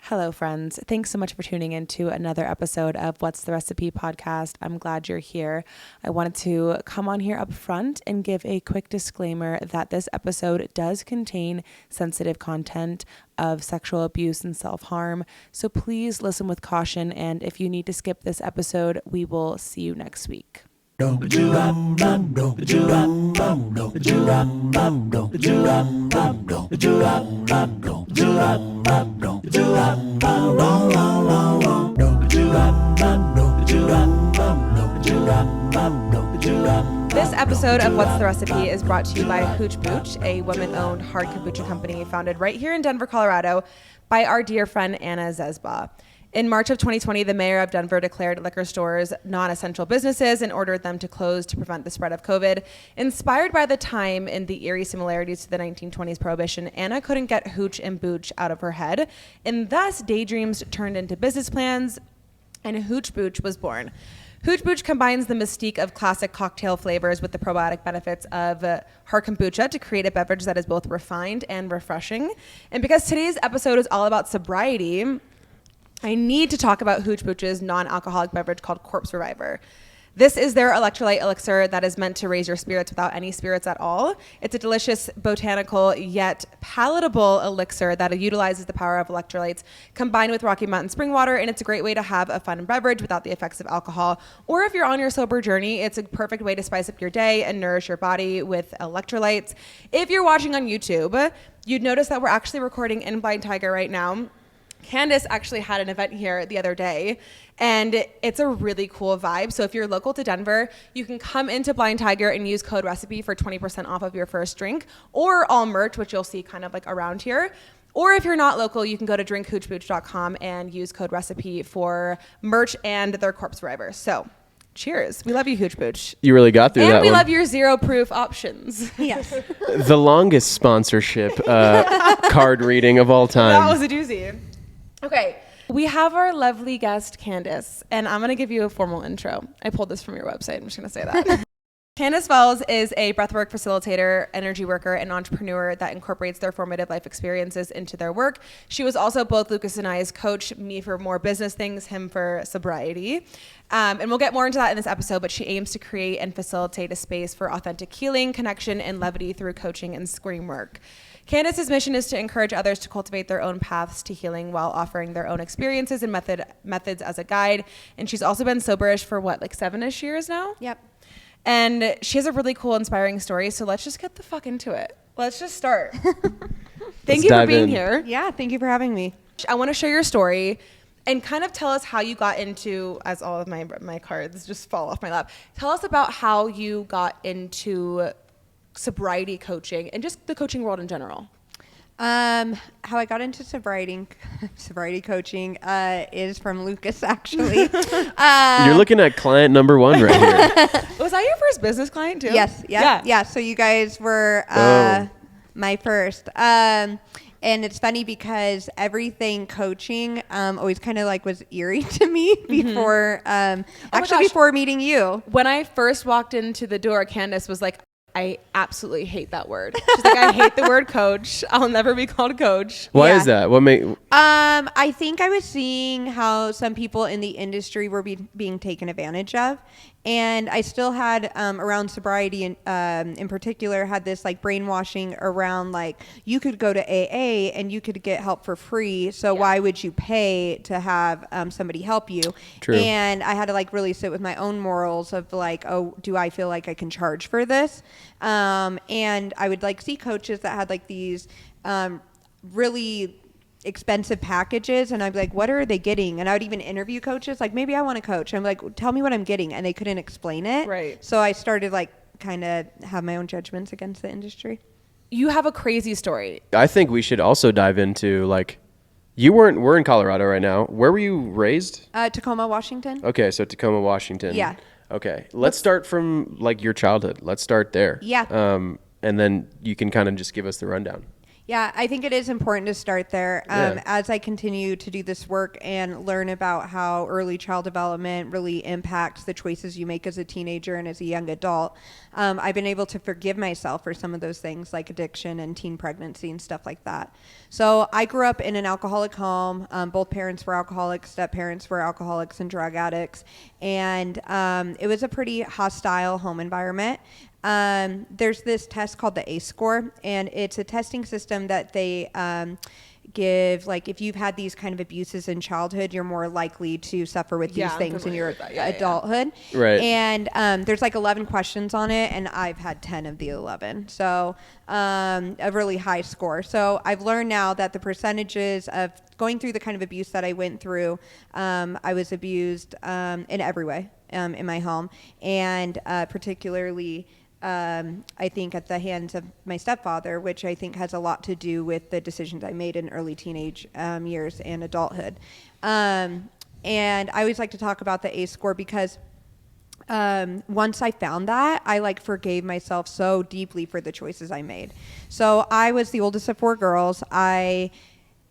Hello, friends. Thanks so much for tuning in to another episode of What's the Recipe podcast. I'm glad you're here. I wanted to come on here up front and give a quick disclaimer that this episode does contain sensitive content of sexual abuse and self-harm. So please listen with caution. And if you need to skip this episode, we will see you next week. This episode of What's the Recipe is brought to you by Hooch Booch, a women-owned hard kombucha company founded right here in Denver, Colorado by our dear friend Anna Zesba. In March of 2020, the mayor of Denver declared liquor stores non-essential businesses and ordered them to close to prevent the spread of COVID. Inspired by the time and the eerie similarities to the 1920s prohibition, Anna couldn't get Hooch and Booch out of her head, and thus daydreams turned into business plans, and Hooch Booch was born. Hooch Booch combines the mystique of classic cocktail flavors with the probiotic benefits of hard kombucha to create a beverage that is both refined and refreshing. And because today's episode is all about sobriety, I need to talk about Hooch Booch's non-alcoholic beverage called Corpse Reviver. This is their electrolyte elixir that is meant to raise your spirits without any spirits at all. It's a delicious, botanical, yet palatable elixir that utilizes the power of electrolytes combined with Rocky Mountain spring water, and it's a great way to have a fun beverage without the effects of alcohol. Or if you're on your sober journey, it's a perfect way to spice up your day and nourish your body with electrolytes. If you're watching on YouTube, you'd notice that we're actually recording in Blind Tiger right now. Candice actually had an event here the other day, and it's a really cool vibe. So if you're local to Denver, you can come into Blind Tiger and use code RECIPE for 20% off of your first drink, or all merch, which you'll see kind of like around here. Or if you're not local, you can go to drinkhoochbooch.com and use code RECIPE for merch and their Corpse Reviver. So cheers. We love you, Hooch Booch. You really got through that one. And we love your zero proof options. Yes. The longest sponsorship card reading of all time. That was a doozy. Okay, we have our lovely guest, Candice, and I'm going to give you a formal intro. I pulled this from your website. I'm just going to say that. Candice Wells is a breathwork facilitator, energy worker, and entrepreneur that incorporates their formative life experiences into their work. She was also both Lucas and I's coach, me for more business things, him for sobriety. And we'll get more into that in this episode, but she aims to create and facilitate a space for authentic healing, connection, and levity through coaching and scream work. Candice's mission is to encourage others to cultivate their own paths to healing while offering their own experiences and methods as a guide. And she's also been soberish for what, like 7-ish years now? Yep. And she has a really cool, inspiring story. So let's just get the fuck into it. Let's just start. Thank you for being here. Yeah, thank you for having me. I want to share your story and kind of tell us how you got into, as all of my cards just fall off my lap. Tell us about how you got into sobriety coaching and just the coaching world in general. How I got into sobriety coaching is from Lucas, actually. You're looking at client number one right here. Was that your first business client too? Yes. Yeah. So you guys were my first. And it's funny because everything coaching always kind of like was eerie to me before, before meeting you. When I first walked into the door, Candice was like, I absolutely hate that word. She's like, I hate the word coach. I'll never be called a coach. Why is that? What made? I think I was seeing how some people in the industry were being taken advantage of. And I still had, around sobriety in particular, had this like brainwashing around like, you could go to AA and you could get help for free. So why would you pay to have somebody help you? True. And I had to like really sit with my own morals of like, oh, do I feel like I can charge for this? And I would like see coaches that had like these really expensive packages, and I'd be like, what are they getting? And I would even interview coaches like, maybe I want to coach. I'm like, tell me what I'm getting, and they couldn't explain it. Right. So I started like kind of have my own judgments against the industry. You have a crazy story. I think we should also dive into like, we're in Colorado right now. Where were you raised? Tacoma, Washington. Okay, so Tacoma, Washington. Yeah. Okay, let's start from like your childhood. Let's start there. Yeah. And then you can kind of just give us the rundown. Yeah, I think it is important to start there. Yeah. As I continue to do this work and learn about how early child development really impacts the choices you make as a teenager and as a young adult, I've been able to forgive myself for some of those things like addiction and teen pregnancy and stuff like that. So I grew up in an alcoholic home. Both parents were alcoholics, step parents were alcoholics and drug addicts. And it was a pretty hostile home environment. There's this test called the ACE score, and it's a testing system that they give, like, if you've had these kind of abuses in childhood, you're more likely to suffer with these things in your adulthood. Right. And there's like 11 questions on it, and I've had 10 of the 11. So a really high score. So I've learned now that the percentages of going through the kind of abuse that I went through, I was abused in every way in my home, and particularly I think at the hands of my stepfather, which I think has a lot to do with the decisions I made in early teenage years and adulthood. And I always like to talk about the ACE score because once I found that, I like forgave myself so deeply for the choices I made. So I was the oldest of 4 girls.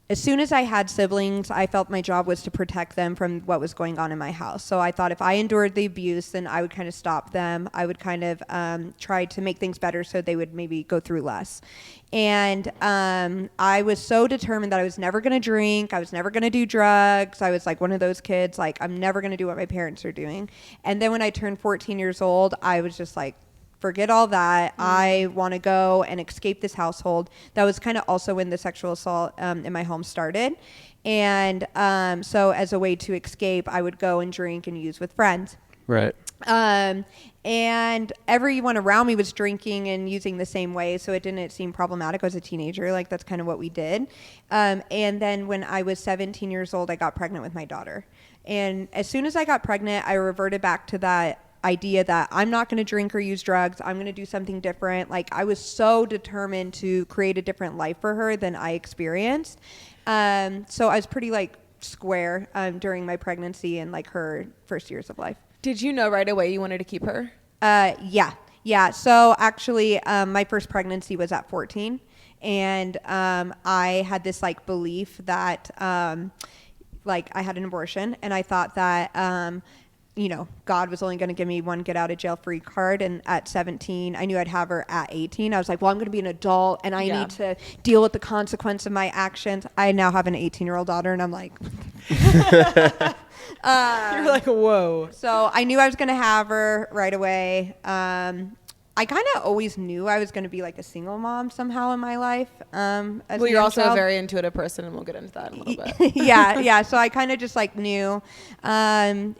As soon as I had siblings, I felt my job was to protect them from what was going on in my house. So I thought if I endured the abuse, then I would kind of stop them. I would kind of try to make things better so they would maybe go through less. And I was so determined that I was never going to drink. I was never going to do drugs. I was like one of those kids, like, I'm never going to do what my parents are doing. And then when I turned 14 years old, I was just like, forget all that. I want to go and escape this household. That was kind of also when the sexual assault in my home started. And so as a way to escape, I would go and drink and use with friends. Right. And everyone around me was drinking and using the same way, so it didn't seem problematic. I was a teenager, like that's kind of what we did. And then when I was 17 years old, I got pregnant with my daughter. And as soon as I got pregnant, I reverted back to that idea that I'm not going to drink or use drugs. I'm going to do something different. Like, I was so determined to create a different life for her than I experienced. So I was pretty like square during my pregnancy and like her first years of life. Did you know right away you wanted to keep her? Yeah. So actually, my first pregnancy was at 14, and I had this like belief that like I had an abortion, and I thought that God was only going to give me one get out of jail free card. And at 17, I knew I'd have her at 18. I was like, well, I'm going to be an adult and I need to deal with the consequence of my actions. I now have an 18-year-old daughter, and I'm like, you're like, whoa. So I knew I was going to have her right away. I kind of always knew I was going to be like a single mom somehow in my life. Well, you're also a very intuitive person, and we'll get into that in a little bit. Yeah. So I kind of just like knew. And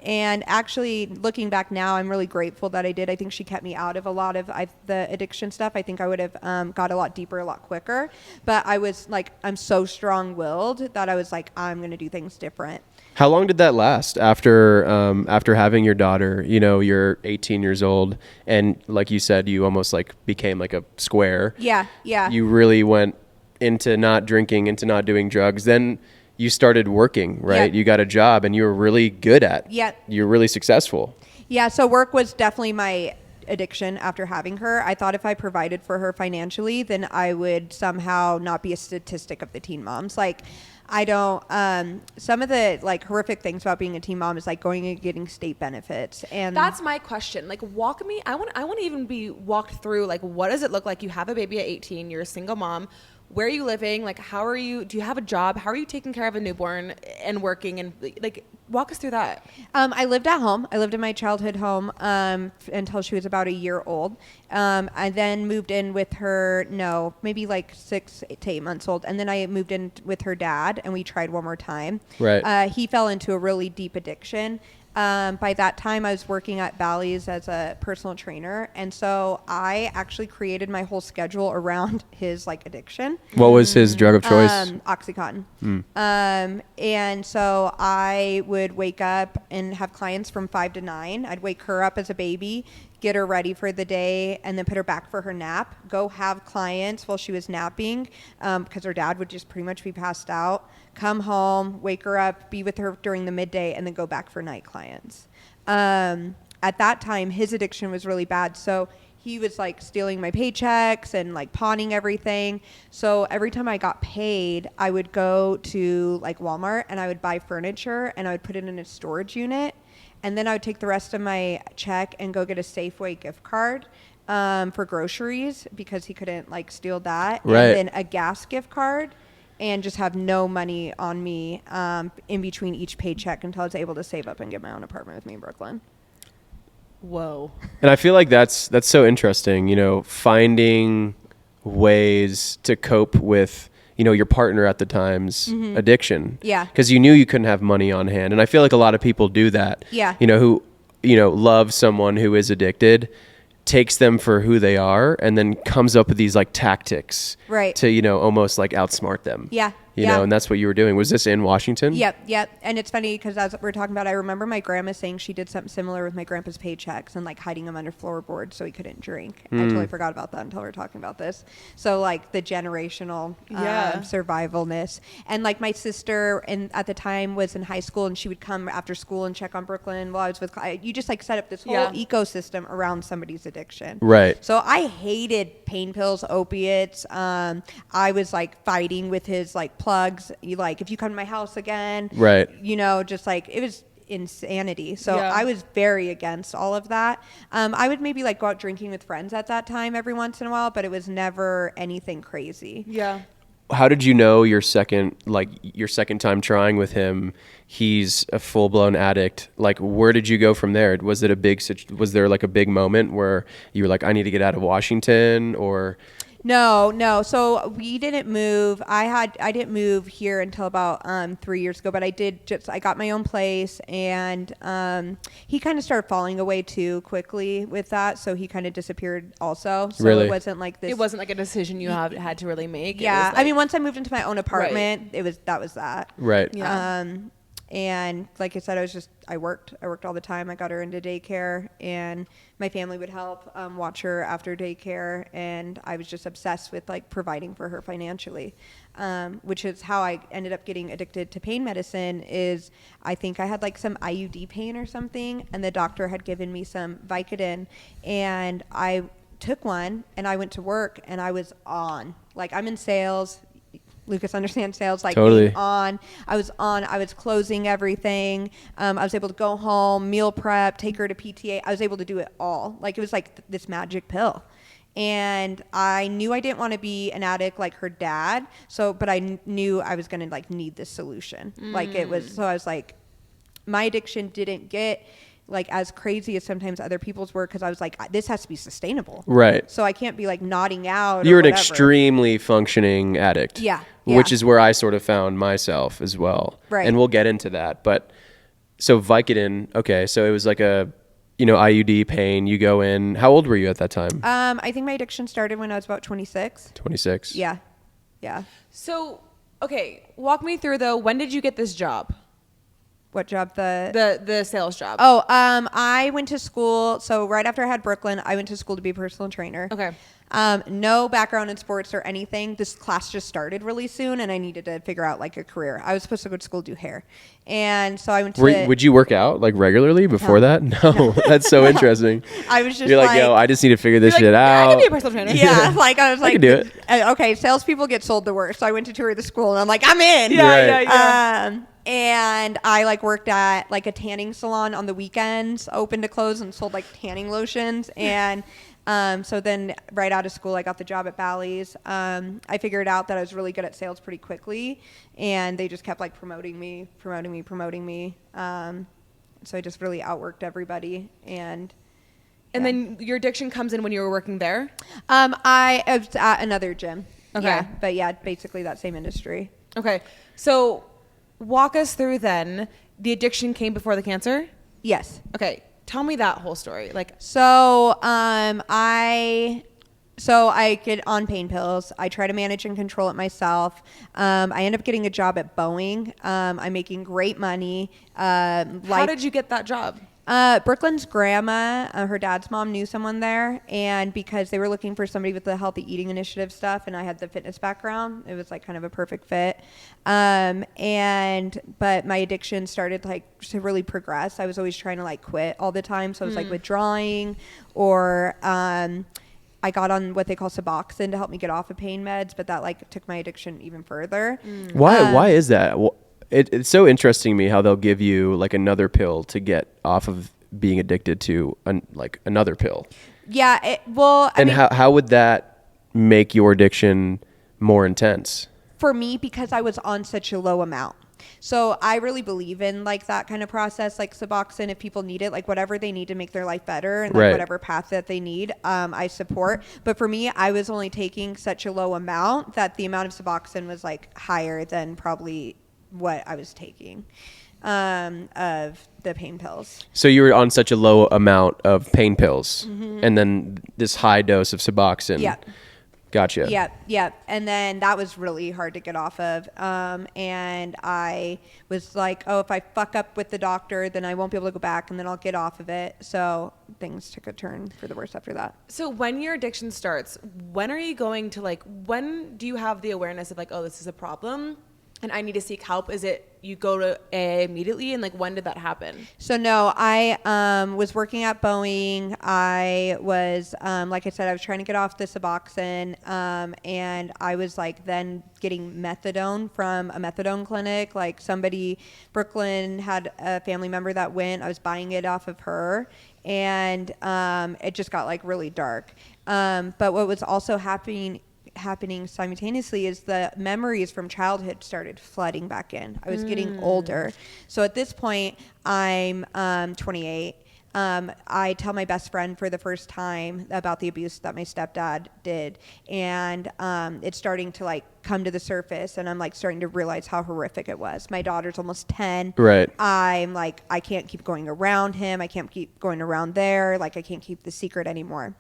actually, looking back now, I'm really grateful that I did. I think she kept me out of a lot of the addiction stuff. I think I would have got a lot deeper, a lot quicker. But I was like, I'm so strong-willed that I was like, I'm going to do things different. How long did that last after having your daughter? You're 18 years old, and like you said, you almost like became like a square. Yeah. You really went into not drinking, into not doing drugs. Then you started working, right? Yeah. You got a job, and you were really good at. Yeah. You're really successful. Yeah. So work was definitely my addiction after having her. I thought if I provided for her financially, then I would somehow not be a statistic of the teen moms. Like, I don't, some of the like horrific things about being a teen mom is like going and getting state benefits. And that's my question. Like, walk me, I want to even be walked through, like, what does it look like? You have a baby at 18, you're a single mom. Where are you living? Like, do you have a job? How are you taking care of a newborn and working? And like, walk us through that. I lived at home. I lived in my childhood home until she was about a year old. I then moved in with her, maybe like 6 to 8 months old. And then I moved in with her dad, and we tried one more time. Right. He fell into a really deep addiction. By that time, I was working at Bally's as a personal trainer. And so I actually created my whole schedule around his like addiction. What was his drug of choice? Oxycontin. And so I would wake up and have clients from 5 to 9. I'd wake her up as a baby, get her ready for the day, and then put her back for her nap, go have clients while she was napping, because her dad would just pretty much be passed out, come home, wake her up, be with her during the midday, and then go back for night clients. At that time, his addiction was really bad, so he was like stealing my paychecks and like pawning everything. So every time I got paid, I would go to like Walmart and I would buy furniture and I would put it in a storage unit. And then I would take the rest of my check and go get a Safeway gift card for groceries because he couldn't like steal that. Right. And then a gas gift card and just have no money on me in between each paycheck until I was able to save up and get my own apartment with me in Brooklyn. Whoa. And I feel like that's so interesting, you know, finding ways to cope with, you know, your partner at the time's addiction. Yeah. Because you knew you couldn't have money on hand. And I feel like a lot of people do that. Yeah. You know, who, you know, love someone who is addicted, takes them for who they are, and then comes up with these like tactics to, you know, almost like outsmart them. Yeah. You know, and that's what you were doing. Was this in Washington? Yep. And it's funny because as we're talking about, I remember my grandma saying she did something similar with my grandpa's paychecks and like hiding them under floorboards so he couldn't drink. I totally forgot about that until we were talking about this. So like the generational survivalness. And like my sister and at the time was in high school and she would come after school and check on Brooklyn while I was with, you just like set up this whole ecosystem around somebody's addiction. Right. So I hated pain pills, opiates. I was like fighting with his like plugs, like if you come to my house again, right, you know, just like it was insanity. So I was very against all of that. I would maybe like go out drinking with friends at that time every once in a while, but it was never anything crazy. How did you know your second time trying with him, he's a full-blown addict? Like, where did you go from there? Was it was there like a big moment where you were like, I need to get out of Washington? Or No. So we didn't move. I didn't move here until about 3 years ago, but I got my own place, and he kind of started falling away too quickly with that, so he kind of disappeared also. So really? It wasn't like this. It wasn't like a decision you had to really make. Yeah. Like, I mean, once I moved into my own apartment, that was that. Right. Yeah. And like I said, I worked all the time. I got her into daycare, and my family would help watch her after daycare. And I was just obsessed with like providing for her financially, which is how I ended up getting addicted to pain medicine. Is I think I had like some IUD pain or something, and the doctor had given me some Vicodin, and I took one, and I went to work, and I was on. Like, I'm in sales. Lucas understands sales, like totally. I was closing everything. I was able to go home, meal prep, take her to PTA. I was able to do it all. Like, it was like this magic pill. And I knew I didn't want to be an addict like her dad. But I knew I was going to like need this solution. Like it was, so I was like, my addiction didn't get like as crazy as sometimes other people's were, because I was like, this has to be sustainable. Right. So I can't be like nodding out. You're an whatever. extremely functioning addict. Yeah. Which is where I sort of found myself as well. Right. And we'll get into that. But so Vicodin, okay, so it was like a, you know, IUD pain. You go in. How old were you at that time? I think my addiction started when I was about 26. 26. Yeah. So, okay, walk me through though. When did you get this job? What job? The sales job. Oh, I went to school. So right after I had Brooklyn, I went to school to be a personal trainer. Okay. No background in sports or anything. This class just started really soon, and I needed to figure out like a career. I was supposed to go to school to do hair, and so I went to. Would you work out like regularly before that? No, that's so interesting. I was just You're like, yo, I just need to figure this shit out. I can be a personal trainer. Yeah, like I was like, I can do it. Okay, salespeople get sold the worst. So I went to tour the school, and I'm like, I'm in. Yeah. And I like worked at like a tanning salon on the weekends, open to close, and sold like tanning lotions. And so then right out of school, I got the job at Bally's. I figured out that I was really good at sales pretty quickly, and they just kept like promoting me. So I just really outworked everybody. And then your addiction comes in when you were working there? I was at another gym. Okay. Yeah, but yeah, basically that same industry. Okay. So walk us through then. The addiction came before the cancer? Yes. Okay. Tell me that whole story. So I get on pain pills. I try to manage and control it myself. I end up getting a job at Boeing. I'm making great money. How did you get that job? Brooklyn's grandma, her dad's mom knew someone there, and because they were looking for somebody with the healthy eating initiative stuff, and I had the fitness background, it was like kind of a perfect fit. But my addiction started like to really progress. I was always trying to like quit all the time, so I was like withdrawing, or I got on what they call Suboxone to help me get off of pain meds, but that like took my addiction even further. Why is that? It's so interesting to me how they'll give you like another pill to get off of being addicted to like another pill. Yeah. How would that make your addiction more intense? For me, because I was on such a low amount. So I really believe in like that kind of process, like Suboxone, if people need it, like whatever they need to make their life better and like whatever path that they need, I support. But for me, I was only taking such a low amount that the amount of Suboxone was like higher than probably what I was taking of the pain pills. So you were on such a low amount of pain pills and then this high dose of Suboxone. Yeah. Gotcha. Yeah. And then that was really hard to get off of. And I was like, oh, if I fuck up with the doctor, then I won't be able to go back and then I'll get off of it. So things took a turn for the worse after that. So when your addiction starts, when are you going to like, when do you have the awareness of like, oh, this is a problem and I need to seek help? Is it you go to AA immediately, and like when did that happen? So no, I was working at Boeing. I was like I said, I was trying to get off the Suboxone, and I was like then getting methadone from a methadone clinic. Like Brooklyn had a family member that went. I was buying it off of her, and it just got like really dark. But what was also happening simultaneously is the memories from childhood started flooding back in. I was getting older. So at this point, I'm 28. I tell my best friend for the first time about the abuse that my stepdad did. And it's starting to like come to the surface, and I'm like starting to realize how horrific it was. My daughter's almost 10. Right. I'm like, I can't keep going around him. I can't keep going around there. Like I can't keep the secret anymore.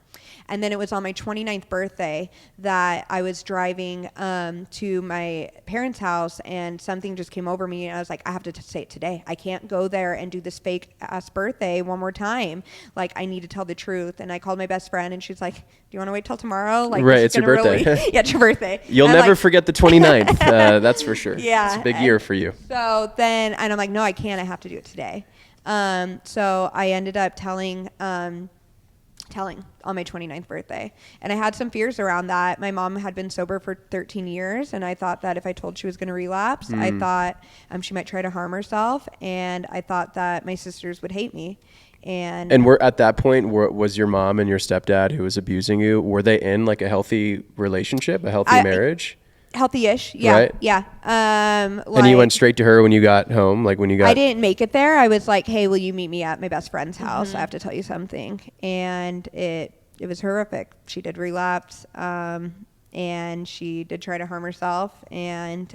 And then it was on my 29th birthday that I was driving to my parents' house, and something just came over me, and I was like, I have to say it today. I can't go there and do this fake ass birthday one more time. Like I need to tell the truth. And I called my best friend, and she's like, do you want to wait till tomorrow? Like, right, it's your birthday. Yeah, it's your birthday. You'll never forget the 29th. That's for sure. Yeah. It's a big year for you. So then, and I'm like, no, I can't. I have to do it today. So I ended up telling on my 29th birthday. And I had some fears around that. My mom had been sober for 13 years, and I thought that if I told she was going to relapse, I thought she might try to harm herself, and I thought that my sisters would hate me. And we're at that point, was your mom and your stepdad who was abusing you, were they in like a healthy relationship, a healthy marriage? Healthy-ish, yeah, right? Yeah. And you went straight to her when you got home, like when you got... I didn't make it there. I was like, hey, will you meet me at my best friend's house? I have to tell you something. And it was horrific. She did relapse, and she did try to harm herself, and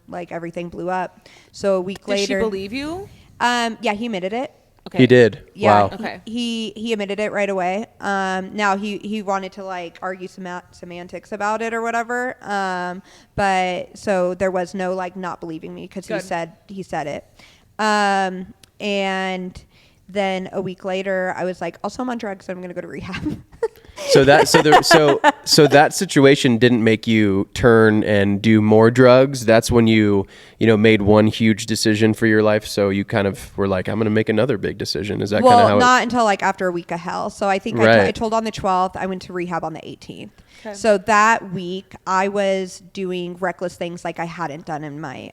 like everything blew up. So a week later... Did she believe you? Yeah, he admitted it. Okay. He did. Yeah. Wow. Okay. He admitted it right away. Now he wanted to like argue semantics about it or whatever. But so there was no like not believing me because he said it. And then a week later, I was like, also I'm on drugs, so I'm going to go to rehab. So that situation didn't make you turn and do more drugs. That's when you made one huge decision for your life. So you kind of were like, I'm going to make another big decision. Is that kind of how? Well, not until like after a week of hell. So I think I told on the 12th. I went to rehab on the 18th. Okay. So that week I was doing reckless things like I hadn't done in my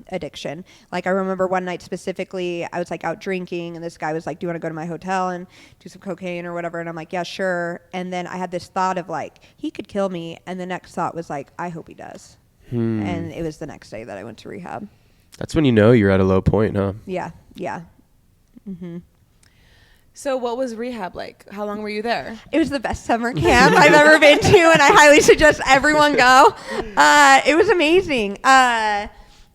addiction. Like I remember one night specifically, I was like out drinking, and this guy was like, do you want to go to my hotel and do some cocaine or whatever? And I'm like, yeah, sure. And then I had this thought of like, he could kill me. And the next thought was like, I hope he does. And it was the next day that I went to rehab. That's when you know you're at a low point, huh? Yeah. Mm-hmm. So what was rehab like? How long were you there? It was the best summer camp I've ever been to, and I highly suggest everyone go. It was amazing.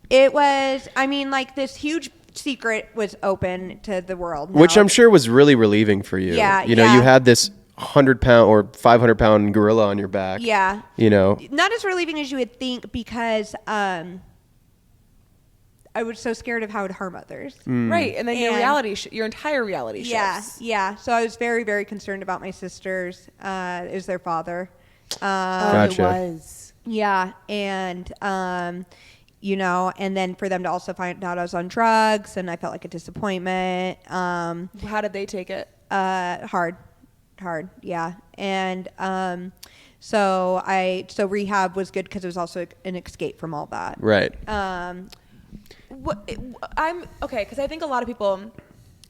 It was, like this huge secret was open to the world now. Which I'm sure was really relieving for you. Yeah. You had this 100-pound or 500-pound gorilla on your back. Yeah. Not as relieving as you would think, because I was so scared of how it would harm others. Right. And then your entire reality shifts. Yeah. So I was very, very concerned about my sisters. It was their father. Gotcha. It was. Yeah. And, and then for them to also find out I was on drugs, and I felt like a disappointment. How did they take it? Hard. Yeah. And, so rehab was good because it was also an escape from all that. Right. I'm okay, because I think a lot of people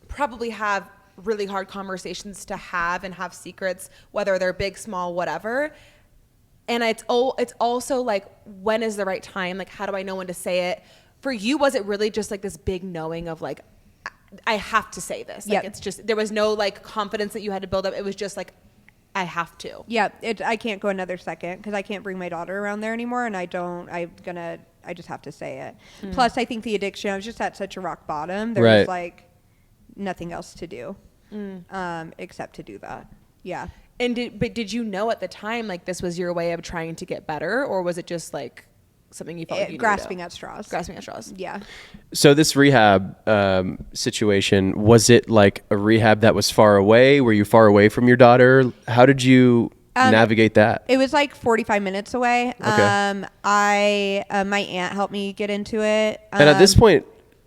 probably have really hard conversations to have and have secrets, whether they're big, small, whatever. And it's also like, when is the right time? Like, how do I know when to say it? For you, was it really just like this big knowing of like, I have to say this? Like, it's just, there was no like confidence that you had to build up. It was just like, I have to. Yeah, I can't go another second because I can't bring my daughter around there anymore, and I just have to say it. Plus, I think the addiction, I was just at such a rock bottom. There was like nothing else to do except to do that. Yeah. And did you know at the time like this was your way of trying to get better, or was it just like something you felt like you grasping at straws? Grasping at straws. Yeah. So this rehab situation, was it like a rehab that was far away? Were you far away from your daughter? How did you navigate that? It was like 45 minutes away. Okay. My aunt helped me get into it. And at this point,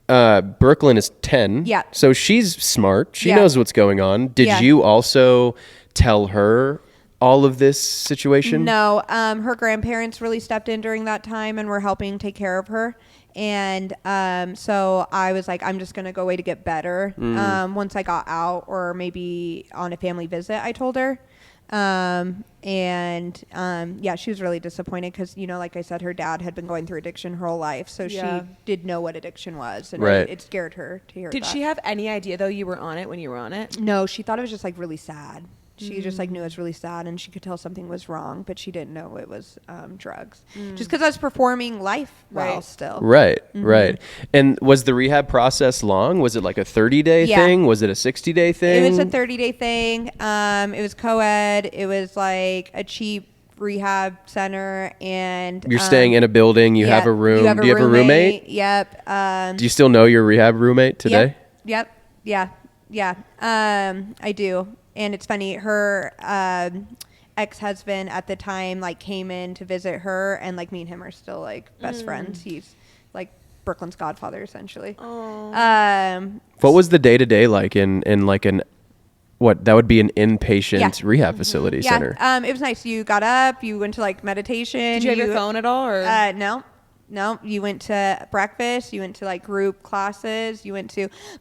Brooklyn is 10. Yeah. So she's smart. She Yeah. knows what's going on. Did Yeah. you also tell her all of this situation? No, her grandparents really stepped in during that time and were helping take care of her. And so I was like, I'm just going to go away to get better. Once I got out, or maybe on a family visit, I told her. She was really disappointed because, like I said, her dad had been going through addiction her whole life. So she did know what addiction was. And it scared her to hear that. Did she have any idea, though, you were on it when you were on it? No, she thought it was just like really sad. She just like knew it was really sad, and she could tell something was wrong, but she didn't know it was drugs. Just because I was performing life well still. Right. And was the rehab process long? Was it like a 30-day thing? Was it a 60-day thing? It was a 30-day thing. It was co-ed. It was like a cheap rehab center, and you're staying in a building. You have a room. Do you have a roommate? Yep. Do you still know your rehab roommate today? Yep. Yeah. I do. And it's funny, her ex-husband at the time like came in to visit her, and like me and him are still like best friends. He's like Brooklyn's godfather essentially. What was the day-to-day like in like that would be an inpatient rehab facility center? It was nice. You got up, you went to like meditation. Did you have your phone at all, or No, you went to breakfast, you went to like group classes,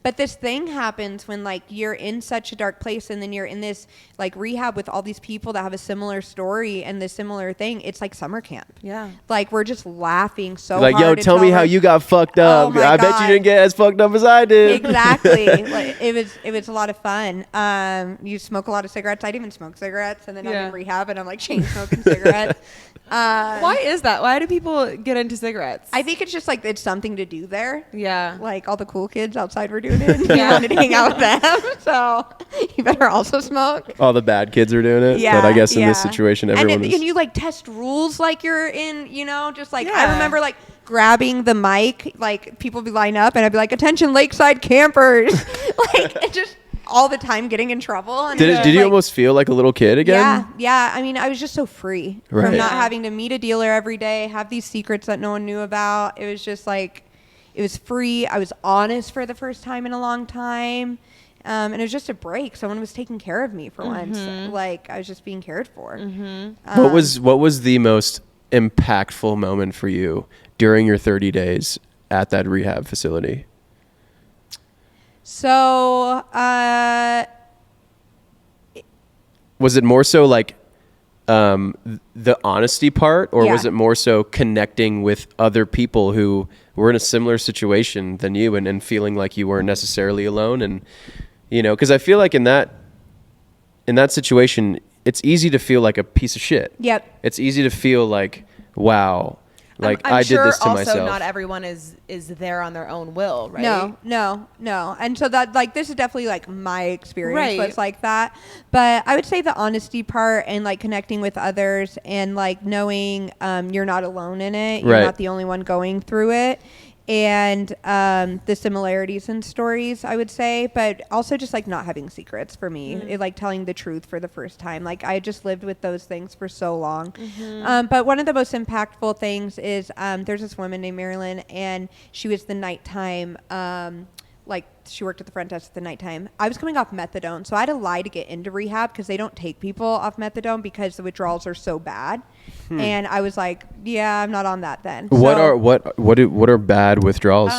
but this thing happens when like you're in such a dark place, and then you're in this like rehab with all these people that have a similar story and this similar thing. It's like summer camp. Yeah. Like we're just laughing so like, hard. yo, tell me how you got fucked up. Oh I bet you didn't get as fucked up as I did. Exactly. Like, it was a lot of fun. You smoke a lot of cigarettes. I didn't even smoke cigarettes, and then I'm in rehab and I'm like chain smoking cigarettes. Why is that? Why do people get into cigarettes? I think it's just like it's something to do there. Yeah. Like all the cool kids outside were doing it. And you wanted to hang out with them. So you better also smoke. All the bad kids are doing it. Yeah. But I guess in this situation, everyone is. And you like test rules like you're in, just like I remember like grabbing the mic, like people would line up and I'd be like, attention lakeside campers. Like it just all the time getting in trouble. And did you almost feel like a little kid again? Yeah. I mean, I was just so free from not having to meet a dealer every day, have these secrets that no one knew about. It was just like, it was free. I was honest for the first time in a long time. And it was just a break. Someone was taking care of me for once. Like I was just being cared for. What was the most impactful moment for you during your 30 days at that rehab facility? So, was it more so like the honesty part, or was it more so connecting with other people who were in a similar situation than you, and feeling like you weren't necessarily alone? And because I feel like in that situation, it's easy to feel like a piece of shit. Yep. It's easy to feel like, wow. Like I'm I sure did this to also myself. Not everyone is there on their own will, right? No. And so that like this is definitely like my experience Right. was like that. But I would say the honesty part and like connecting with others and like knowing you're not alone in it. You're Right. not the only one going through it. and the similarities in stories, I would say, but also just like not having secrets for me, like telling the truth for the first time. Like I just lived with those things for so long. But one of the most impactful things is there's this woman named Marilyn, and she was the nighttime like she worked at the front desk at the nighttime. I was coming off methadone, so I had to lie to get into rehab because they don't take people off methadone because the withdrawals are so bad. And I was like, yeah, I'm not on that then. What So, are bad withdrawals?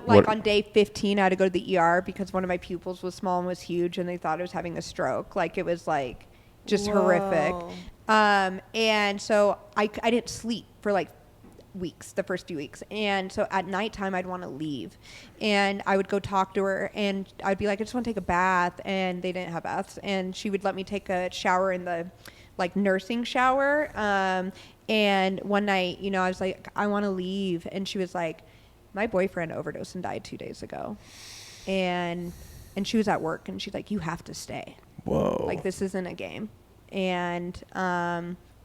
like on day 15, I had to go to the ER because one of my pupils was small and was huge, and they thought I was having a stroke. Like it was like just horrific. And so I didn't sleep for like weeks, the first few weeks. And so at nighttime I'd want to leave, and I would go talk to her, and I'd be like, I just want to take a bath, and they didn't have baths, and she would let me take a shower in the like nursing shower. And one night, you know, I was like, I want to leave, and she was like, my boyfriend overdosed and died 2 days ago, and she was at work, and she's like, you have to stay. Whoa. Like this isn't a game. And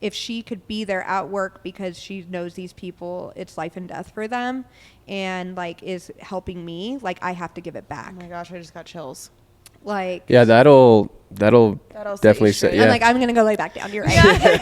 if she could be there at work because she knows these people, it's life and death for them, and like is helping me, like I have to give it back. Oh my gosh, I just got chills. Like Yeah, that'll set definitely you say. straight. Yeah. I'm like, I'm gonna go lay back down. You're right.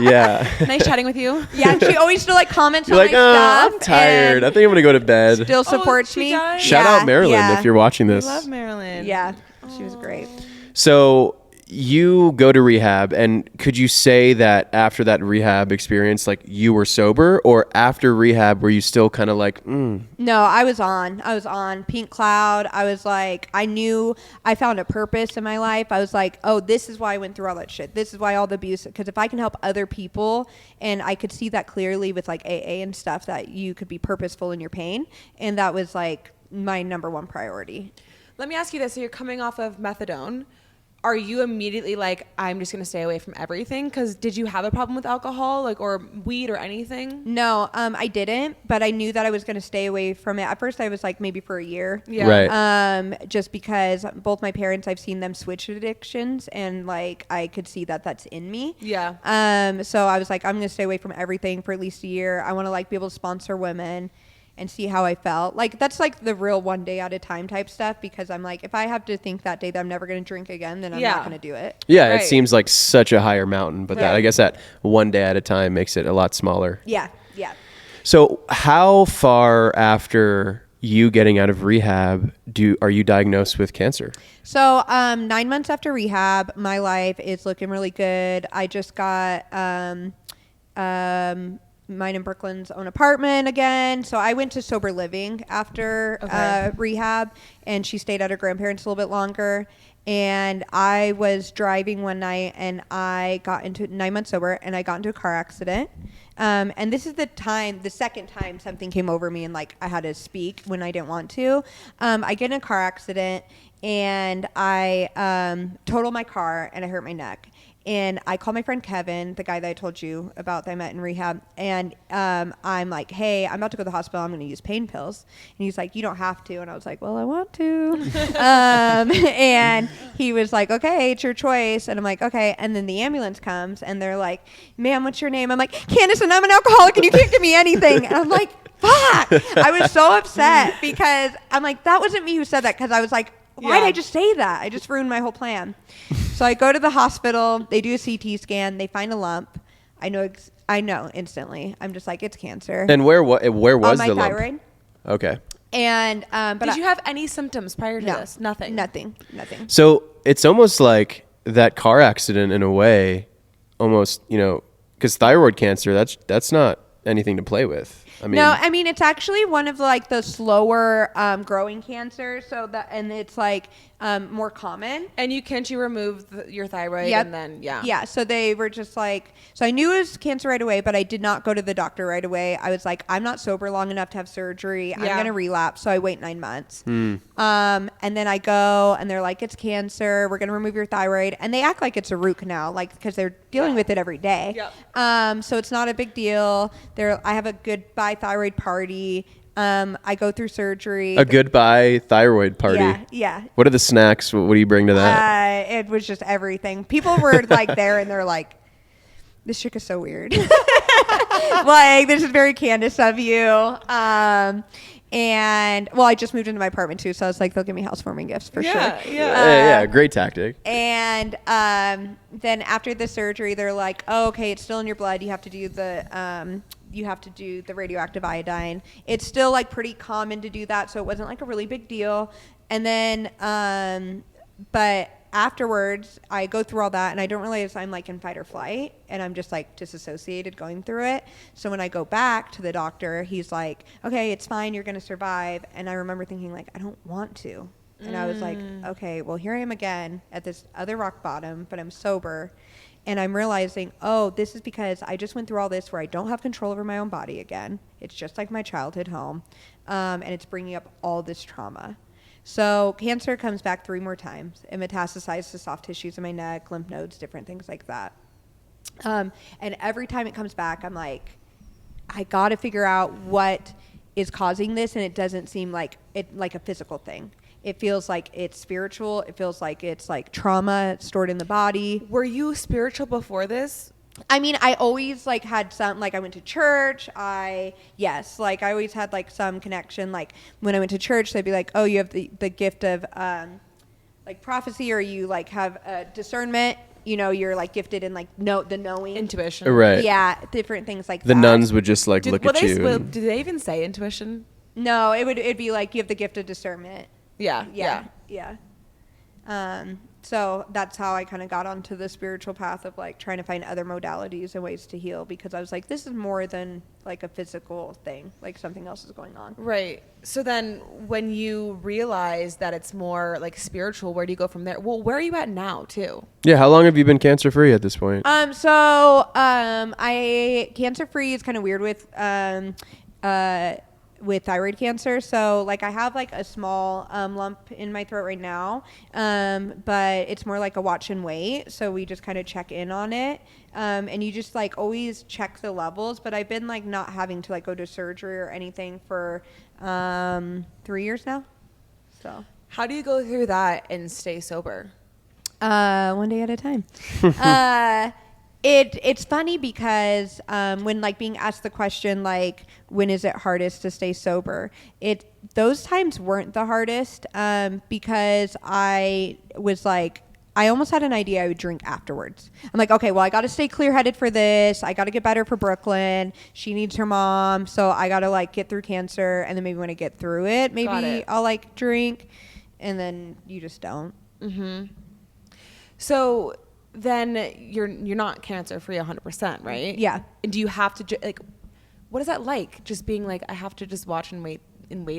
Yeah. Nice chatting with you. Yeah, and she always still like comments You're on like, my oh, stuff. I'm tired. I and think I'm gonna go to bed. still supports she me. does? Shout Yeah, out Marilyn yeah. if you're watching I this. love Marilyn. Yeah, she was great. So you go to rehab, and could you say that after that rehab experience, like you were sober, or after rehab were you still kind of like, No, I was on pink cloud. I was like, I knew I found a purpose in my life. I was like, oh, this is why I went through all that shit. This is why all the abuse, because if I can help other people, and I could see that clearly with like AA and stuff, that you could be purposeful in your pain. And that was like my number one priority. Let me ask you this. So you're coming off of methadone. Are you immediately like, I'm just going to stay away from everything? Because did you have a problem with alcohol, like, or weed or anything? No, I didn't, but I knew that I was going to stay away from it. At first I was like maybe for a year. Yeah. Right. Just because both my parents, I've seen them switch addictions, and like I could see that that's in me. Yeah. So I was like, I'm going to stay away from everything for at least a year. I want to like be able to sponsor women and see how I felt. Like that's like the real one day at a time type stuff, because I'm like, if I have to think that day that I'm never going to drink again, then I'm not going to do it. Yeah, Right. It seems like such a higher mountain, but that, I guess that one day at a time makes it a lot smaller. Yeah. Yeah. So how far after you getting out of rehab are you diagnosed with cancer? So 9 months after rehab, my life is looking really good. I just got mine in Brooklyn's own apartment again. So I went to sober living after rehab, and she stayed at her grandparents a little bit longer. And I was driving one night, and I got into 9 months sober, and I got into a car accident. And this is the second time something came over me, and like I had to speak when I didn't want to. I get in a car accident, and I total my car, and I hurt my neck. And I called my friend Kevin, the guy that I told you about that I met in rehab. And I'm like, hey, I'm about to go to the hospital. I'm going to use pain pills. And he's like, you don't have to. And I was like, well, I want to. And he was like, okay, it's your choice. And I'm like, okay. And then the ambulance comes, and they're like, ma'am, what's your name? I'm like, Candice, and I'm an alcoholic, and you can't give me anything. And I'm like, fuck. I was so upset because I'm like, that wasn't me who said that, because I was like, why did I just say that? I just ruined my whole plan. So I go to the hospital. They do a CT scan. They find a lump. I know instantly. I'm just like, it's cancer. And where was on my the lump? thyroid. Okay. And but Did you have any symptoms prior to this? Nothing. Nothing. So it's almost like that car accident in a way, almost, because thyroid cancer, that's not anything to play with. I mean, no, I mean, it's actually one of like the slower growing cancers. And it's like more common. And can't you remove your thyroid? Yep. And then, yeah. Yeah. So they were just like, so I knew it was cancer right away, but I did not go to the doctor right away. I was like, I'm not sober long enough to have surgery. I'm going to relapse. So I wait 9 months. And then I go, and they're like, it's cancer. We're going to remove your thyroid. And they act like it's a root canal, like, because they're dealing with it every day. Yep. So it's not a big deal. I have a goodbye thyroid party. I go through surgery. a goodbye thyroid party. Yeah. What are the snacks? What do you bring to that? It was just everything. People were like there, and they're like, this chick is so weird. Like, this is very Candice of you. And well, I just moved into my apartment too, so I was like, they'll give me housewarming gifts for sure. Yeah, great tactic. And then after the surgery, they're like, oh, okay, it's still in your blood. You have to do the radioactive iodine. It's still like pretty common to do that, so it wasn't like a really big deal. And then, but afterwards, I go through all that, and I don't realize I'm like in fight or flight, and I'm just like disassociated going through it. So when I go back to the doctor, he's like, okay, it's fine, you're gonna survive. And I remember thinking like, I don't want to. And I was like, okay, well, here I am again at this other rock bottom, but I'm sober. And I'm realizing, oh, this is because I just went through all this where I don't have control over my own body again. It's just like my childhood home. And it's bringing up all this trauma. So cancer comes back 3 more times. It metastasizes to soft tissues in my neck, lymph nodes, different things like that. And every time it comes back, I'm like, I got to figure out what is causing this. And it doesn't seem like a physical thing. It feels like it's spiritual. It feels like it's like trauma stored in the body. Were you spiritual before this? I mean, I always like had some, like I went to church. I always had like some connection. Like when I went to church, they'd be like, oh, you have the gift of like prophecy, or you like have discernment. You know, you're like gifted in like the knowing. Intuition. Right. Yeah, different things like that. The nuns would just like look at you. Do they even say intuition? No, it'd be like you have the gift of discernment. Yeah. So that's how I kind of got onto the spiritual path of like trying to find other modalities and ways to heal, because I was like, this is more than like a physical thing, like something else is going on. Right. So then when you realize that it's more like spiritual, where do you go from there? Well, where are you at now too? Yeah, how long have you been cancer free at this point? I cancer free is kind of weird with thyroid cancer. So like I have like a small lump in my throat right now, but it's more like a watch and wait. So we just kind of check in on it, and you just like always check the levels. But I've been like not having to like go to surgery or anything for 3 years now. So How do you go through that and stay sober? one day at a time. It's funny because when like being asked the question like when is it hardest to stay sober, those times weren't the hardest, because I was like, I almost had an idea I would drink afterwards. I'm like, okay, well, I got to stay clear-headed for this. I got to get better for Brooklyn. She needs her mom, so I got to like get through cancer, and then maybe when I get through it, maybe I'll like drink, and then you just don't. Mm-hmm. So then you're not cancer free 100%, right? Yeah. And do you have to like, what is that like? Just being like, I have to just watch and wait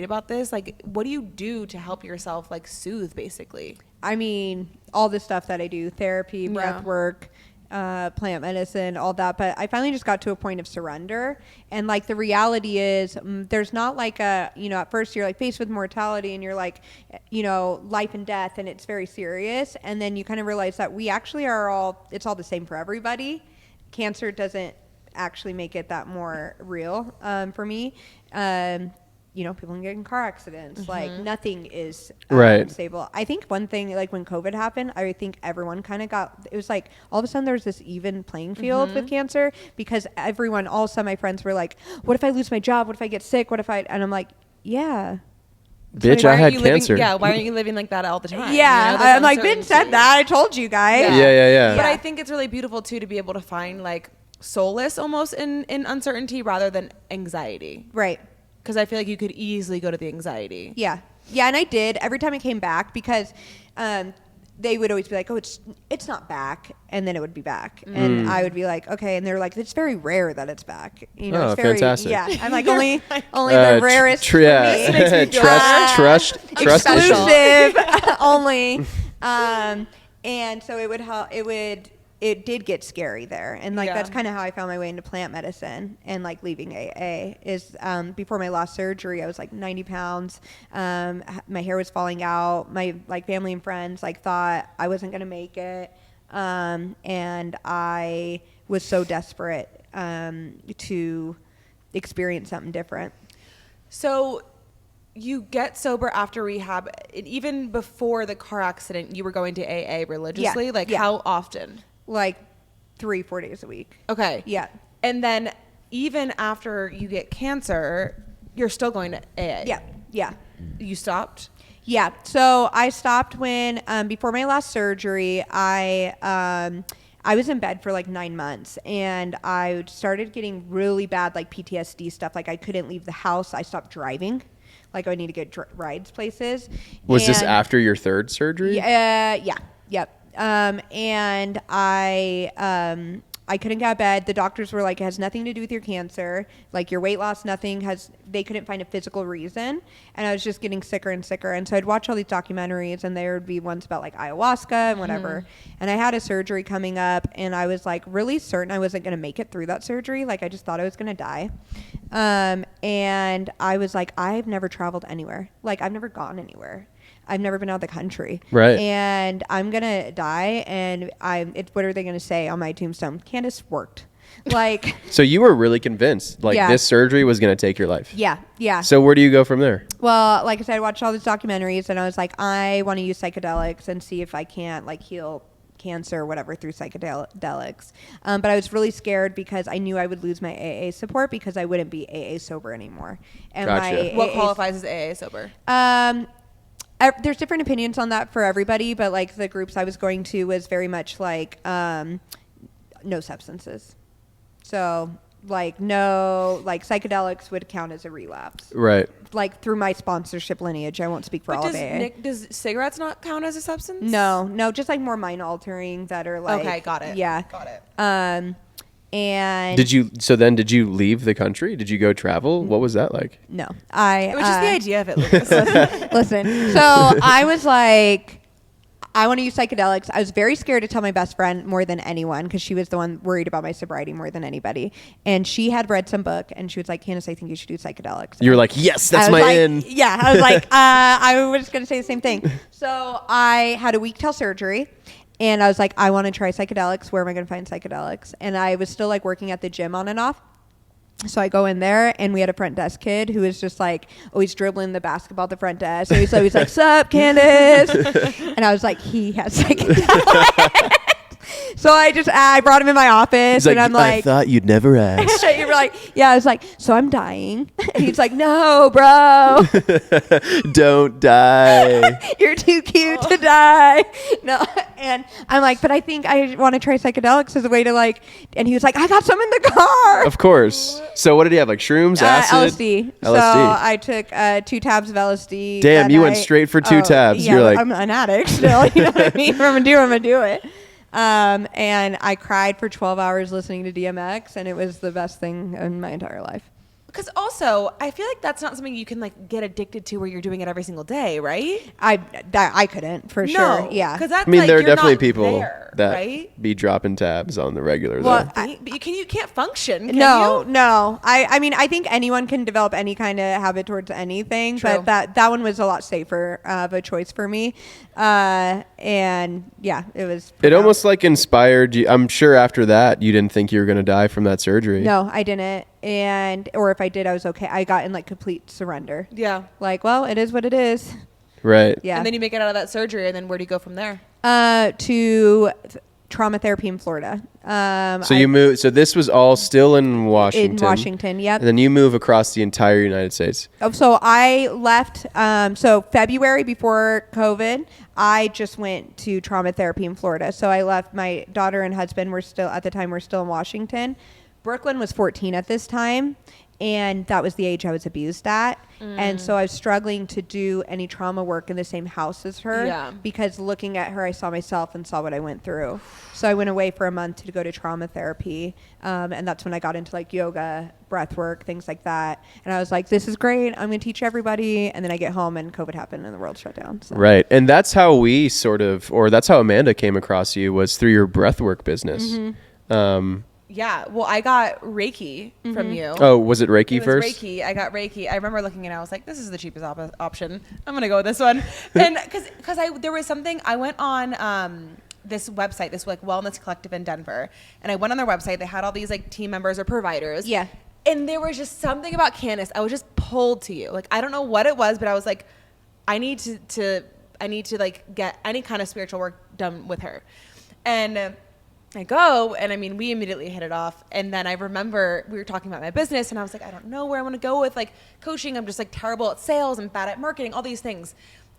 about this. Like, what do you do to help yourself like soothe, basically? I mean, all the stuff that I do, therapy, breath work, plant medicine, all that. But I finally just got to a point of surrender. And like the reality is there's not like at first you're like faced with mortality and you're like, life and death, and it's very serious. And then you kind of realize that we actually it's all the same for everybody. Cancer doesn't actually make it that more real for me. People can get in car accidents. Mm-hmm. Like nothing is stable. I think one thing, like when COVID happened, I think everyone kind of it was like all of a sudden there was this even playing field with cancer, because all of a sudden my friends were like, what if I lose my job? What if I get sick? And I'm like, yeah. Bitch, I had cancer. Why aren't you living like that all the time? Yeah. I'm like, Ben said that. I told you guys. Yeah. But I think it's really beautiful too to be able to find like solace almost in uncertainty rather than anxiety. Right. Because I feel like you could easily go to the anxiety. Yeah, and I did every time I came back, because they would always be like, oh, it's not back, and then it would be back, and I would be like, okay, and they're like, it's very rare that it's back. It's very, fantastic. Yeah, I'm like only the rarest for me. Trust Exclusive only, and so it would help. It did get scary there. And like, that's kind of how I found my way into plant medicine and like leaving AA is, before my last surgery, I was like 90 pounds. My hair was falling out. My like family and friends like thought I wasn't going to make it. And I was so desperate, to experience something different. So you get sober after rehab, and even before the car accident, you were going to AA religiously? How often? Like 3-4 days a week. Okay. Yeah. And then even after you get cancer, you're still going to AA. Yeah. Yeah. You stopped? Yeah. So I stopped when, before my last surgery, I was in bed for like 9 months, and I started getting really bad like PTSD stuff. Like I couldn't leave the house. I stopped driving. Like I would need to get rides places. Was this after your third surgery? Yeah. Yep. And I couldn't get out of bed. The doctors were like, it has nothing to do with your cancer. Like your weight loss, they couldn't find a physical reason. And I was just getting sicker and sicker. And so I'd watch all these documentaries, and there would be ones about like ayahuasca and whatever. And I had a surgery coming up, and I was like really certain I wasn't going to make it through that surgery. Like I just thought I was going to die. And I was like, I've never traveled anywhere. Like I've never gone anywhere. I've never been out of the country. Right. And I'm going to die. And what are they going to say on my tombstone? Candice worked. Like. So you were really convinced like this surgery was going to take your life. Yeah. Yeah. So where do you go from there? Well, like I said, I watched all these documentaries, and I was like, I want to use psychedelics and see if I can't like heal cancer or whatever through psychedelics. But I was really scared because I knew I would lose my AA support because I wouldn't be AA sober anymore. And Gotcha. What qualifies as AA sober? There's different opinions on that for everybody, but like the groups I was going to was very much like no substances. So like no, like psychedelics would count as a relapse. Right. Like through my sponsorship lineage, I won't speak for all of AA. Does cigarettes not count as a substance? No, just like more mind altering that are like. Okay, got it. Yeah. Got it. And did you leave the country? Did you go travel? What was that like? No, It was just the idea of it, Lucas. Listen, so I was like, I want to use psychedelics. I was very scared to tell my best friend more than anyone because she was the one worried about my sobriety more than anybody. And she had read some book, and she was like, Candice, I think you should do psychedelics. You were like, yes, that's my in. Yeah, I was like, I was going to say the same thing. So I had a week till surgery. And I was like, I want to try psychedelics. Where am I going to find psychedelics? And I was still like working at the gym on and off. So I go in there, and we had a front desk kid who was just like always dribbling the basketball at the front desk. And he's always like, sup, Candice? And I was like, he has psychedelics. So I brought him in my office, and I'm like, I thought you'd never ask. you were like, yeah, I was like, so I'm dying. And he's like, no, bro. Don't die. You're too cute to die. No. And I'm like, but I think I want to try psychedelics as a way to like, and he was like, I got some in the car. Of course. So what did he have? Like shrooms, acid? LSD. So I took 2 tabs of LSD. Damn, you went straight for 2 tabs. Yeah, You're like, I'm an addict still. You know what I mean? If I'm going to do it. And I cried for 12 hours listening to DMX, and it was the best thing in my entire life. Because also, I feel like that's not something you can like get addicted to where you're doing it every single day, right? I couldn't for sure. Yeah. Because that's I mean, like, there are you're definitely not people there, that right? be dropping tabs on the regular. Well, though. But you can't function. Can No. you? I mean, I think anyone can develop any kind of habit towards anything, True. but that one was a lot safer of a choice for me. And yeah, it was. It almost like inspired you. I'm sure after that, you didn't think you were going to die from that surgery. No, I didn't. Or if I did, I was okay. I got in like complete surrender. Yeah. Like, well, it is what it is. Right. Yeah. And then you make it out of that surgery, and then where do you go from there? To trauma therapy in Florida. So you moved. So this was all still in Washington. In Washington, yep. And then you move across the entire United States. Oh, so I left. So February before COVID, I just went to trauma therapy in Florida. So I left. My daughter and husband were still at the time. We're still in Washington. Brooklyn was 14 at this time, and that was the age I was abused at. And so I was struggling to do any trauma work in the same house as her because looking at her, I saw myself and saw what I went through. So I went away for a month to go to trauma therapy. And that's when I got into like yoga, breath work, things like that. And I was like, this is great. I'm going to teach everybody. And then I get home and COVID happened and the world shut down. So. Right. And that's how we that's how Amanda came across you, was through your breathwork business. Yeah. Well, I got Reiki from you. Oh, was it Reiki It was first? Reiki. I got Reiki. I remember looking and I was like, this is the cheapest option. I'm going to go with this one. And because there was something, I went on this website, this like wellness collective in Denver. And I went on their website. They had all these like team members or providers. Yeah. And there was just something about Candice. I was just pulled to you. Like, I don't know what it was, but I was like, I need to like get any kind of spiritual work done with her. And I go, and I mean, we immediately hit it off. And then I remember we were talking about my business, and I was like, I don't know where I want to go with like coaching. I'm just like terrible at sales. I'm bad at marketing, all these things.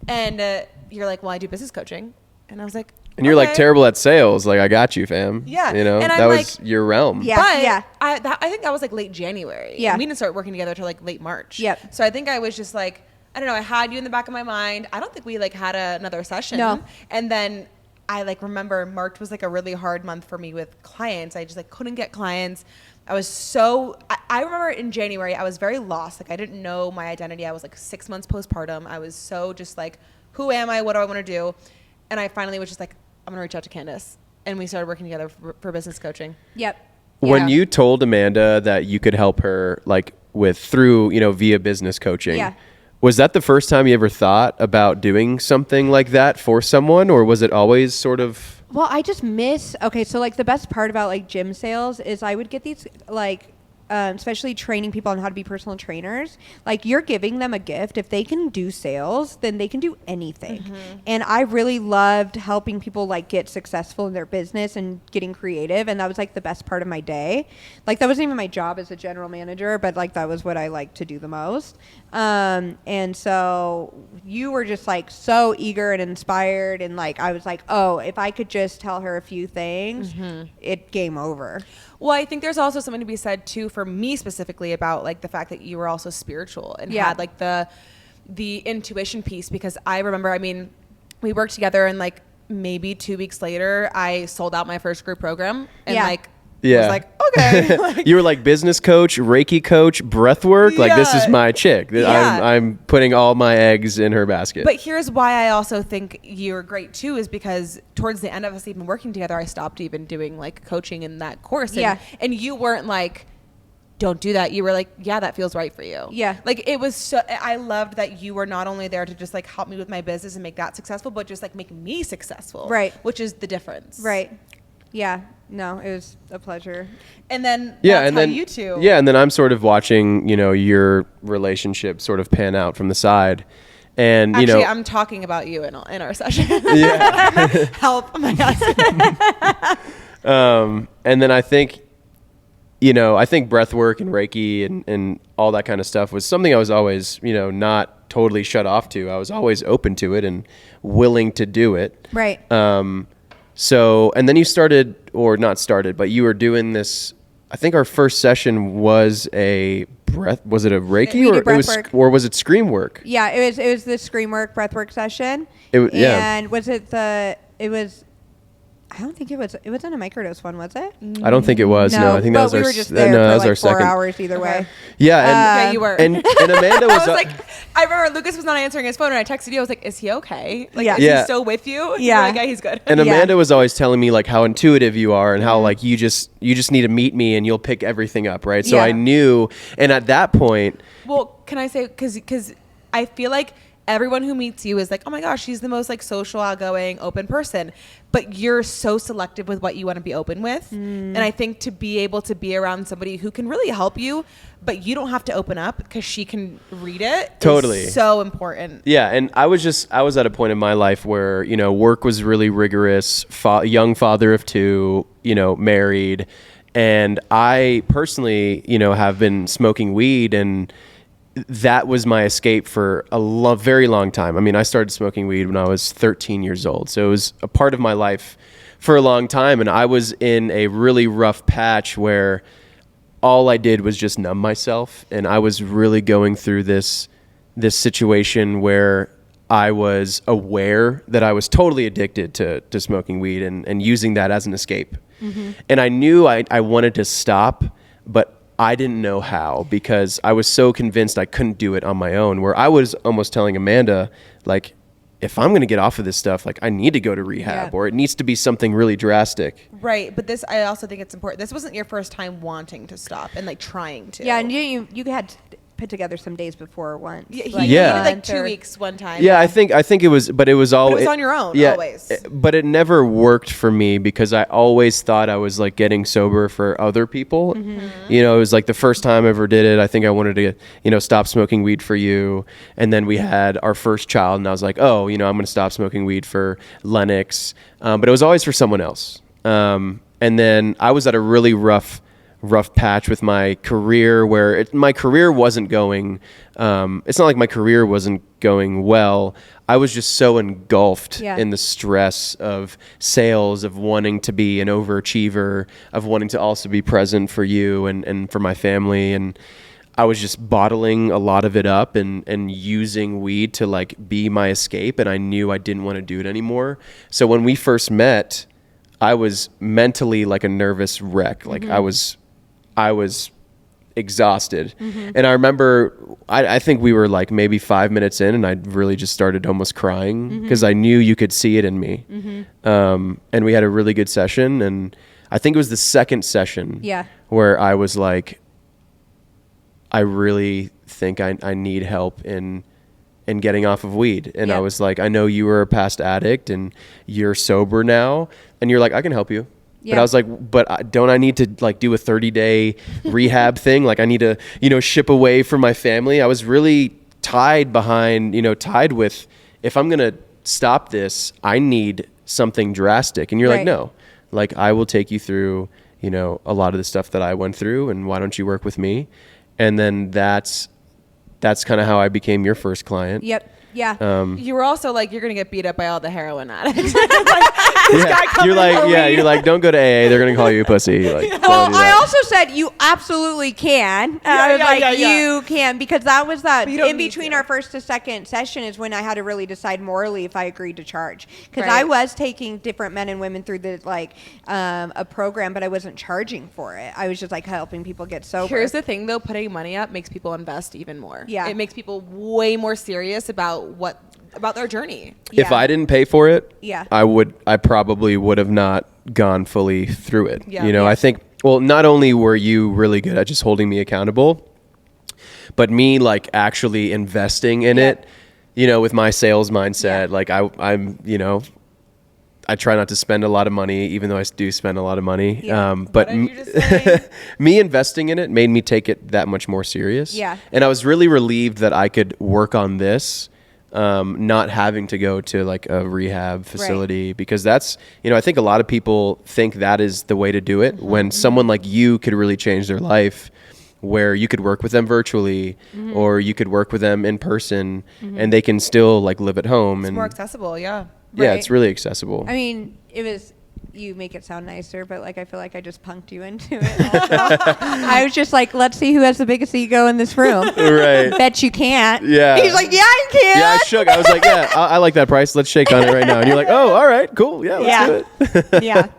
And you're like, well, I do business coaching. And I was like, and you're like terrible at sales. Like, I got you, fam. Yeah. You know, and that was your realm. Yeah. But I think that was like late January. Yeah. And we didn't start working together until like late March. Yep. So I think I was just like, I don't know. I had you in the back of my mind. I don't think we like had another session. No. And then I like remember March was like a really hard month for me with clients. I just like couldn't get clients. I was I remember in January, I was very lost. Like I didn't know my identity. I was like 6 months postpartum. I was so just like, who am I? What do I want to do? And I finally was just like, I'm going to reach out to Candice. And we started working together for business coaching. Yep. When you told Amanda that you could help her like through, via business coaching, was that the first time you ever thought about doing something like that for someone, or was it always sort of? Well, I just miss, so like the best part about like gym sales is I would get these like, especially training people on how to be personal trainers, like you're giving them a gift. If they can do sales, then they can do anything. And I really loved helping people like get successful in their business and getting creative. And that was like the best part of my day. Like that wasn't even my job as a general manager, but like that was what I liked to do the most. And so you were just like so eager and inspired. And like, I was like, oh, if I could just tell her a few things, it game over. Well, I think there's also something to be said too for me specifically about like the fact that you were also spiritual and had like the intuition piece, because I remember, I mean, we worked together and like maybe 2 weeks later I sold out my first group program and like was like, okay. You were like business coach, Reiki coach, breath work. Like this is my chick. I'm putting all my eggs in her basket. But here's why I also think you're great too, is because towards the end of us even working together, I stopped even doing like coaching in that course. And you weren't like, don't do that. You were like, yeah, that feels right for you. Yeah. Like it was so, I loved that you were not only there to just like help me with my business and make that successful, but just like make me successful. Right. Which is the difference. Right. Yeah. No, it was a pleasure. And then you two. Yeah, and then I'm sort of watching, your relationship sort of pan out from the side. And actually, I'm talking about you in our session. Yeah. Help my husband. And then I think breath work and Reiki and all that kind of stuff was something I was always, not totally shut off to. I was always open to it and willing to do it. Right. So, and then you started, or not started, but you were doing this. I think our first session was was it a Reiki or was it scream work? Yeah, it was the scream work breathwork session. And was it I don't think it wasn't a microdose one, was it? I don't think it was. No, I think that was we our. were just there for like 4 second. hours either way. Yeah, yeah, you were. And Amanda was, like, I remember Lucas was not answering his phone, and I texted you. I was like, "Is he okay? Like, is he still with you?" And yeah, like, yeah, he's good. And Amanda was always telling me like how intuitive you are and how like you just need to meet me and you'll pick everything up, right? So I knew, and at that point. Well, can I say because I feel like everyone who meets you is like, oh my gosh, she's the most like social, outgoing, open person. But you're so selective with what you want to be open with. And I think to be able to be around somebody who can really help you, but you don't have to open up because she can read it. Totally. Is so important. Yeah. And I was at a point in my life where, work was really rigorous, young father of 2, married. And I personally, have been smoking weed, and that was my escape for a very long time. I mean, I started smoking weed when I was 13 years old. So it was a part of my life for a long time. And I was in a really rough patch where all I did was just numb myself. And I was really going through this situation where I was aware that I was totally addicted to smoking weed and using that as an escape. Mm-hmm. And I knew I wanted to stop, but I didn't know how, because I was so convinced I couldn't do it on my own, where I was almost telling Amanda, like, if I'm going to get off of this stuff, like, I need to go to rehab, or it needs to be something really drastic. Right. But I also think it's important. This wasn't your first time wanting to stop and like trying to. Yeah. And you had put together some days before once. Yeah. He needed like 2 weeks one time. Yeah. I think it was, but it was all. But it was on your own always. But it never worked for me because I always thought I was like getting sober for other people. Mm-hmm. It was like the first time I ever did it. I think I wanted to, stop smoking weed for you. And then we had our first child, and I was like, oh, I'm going to stop smoking weed for Lennox. But it was always for someone else. And then I was at a really rough patch with my career where my career wasn't going, it's not like my career wasn't going well. I was just so engulfed in the stress of sales, of wanting to be an overachiever, of wanting to also be present for you and for my family. And I was just bottling a lot of it up and using weed to like be my escape. And I knew I didn't want to do it anymore. So when we first met, I was mentally like a nervous wreck. Like I was exhausted. And I remember, I think we were like maybe 5 minutes in and I really just started almost crying because I knew you could see it in me. And we had a really good session. And I think it was the second session where I was like, I really think I need help in getting off of weed. And I was like, I know you were a past addict and you're sober now. And you're like, I can help you. But I was like, don't I need to like do a 30-day rehab thing? Like I need to, ship away from my family. I was really tied with, if I'm going to stop this, I need something drastic. And you're like, no, like I will take you through, a lot of the stuff that I went through, and why don't you work with me? And then that's kind of how I became your first client. Yep. Yeah. You were also like, you're going to get beat up by all the heroin addicts. You're like, don't go to AA. They're going to call you a pussy. Like, well, I also said you absolutely can. I was like, you can, because that was that in between our first to second session is when I had to really decide morally if I agreed to charge. Because I was taking different men and women through the a program, but I wasn't charging for it. I was just like helping people get sober. Here's the thing though, putting money up makes people invest even more. Yeah. It makes people way more serious about their journey. If I didn't pay for it, I probably would have not gone fully through it. Yeah. I think, well, not only were you really good at just holding me accountable, but me like actually investing in it, with my sales mindset, like I'm, I try not to spend a lot of money, even though I do spend a lot of money. But me investing in it made me take it that much more serious. Yeah. And I was really relieved that I could work on this, not having to go to like a rehab facility, because that's, I think a lot of people think that is the way to do it when someone like you could really change their life, where you could work with them virtually or you could work with them in person and they can still like live at home. It's more accessible. Yeah. Yeah, it's really accessible. I mean, you make it sound nicer, but like I feel like I just punked you into it. I was just like, let's see who has the biggest ego in this room. Right. Bet you can't. Yeah. He's like, yeah, I can. Yeah, I shook. I was like, yeah, I like that price. Let's shake on it right now. And you're like, oh, all right, cool. Yeah, let's do it. Yeah.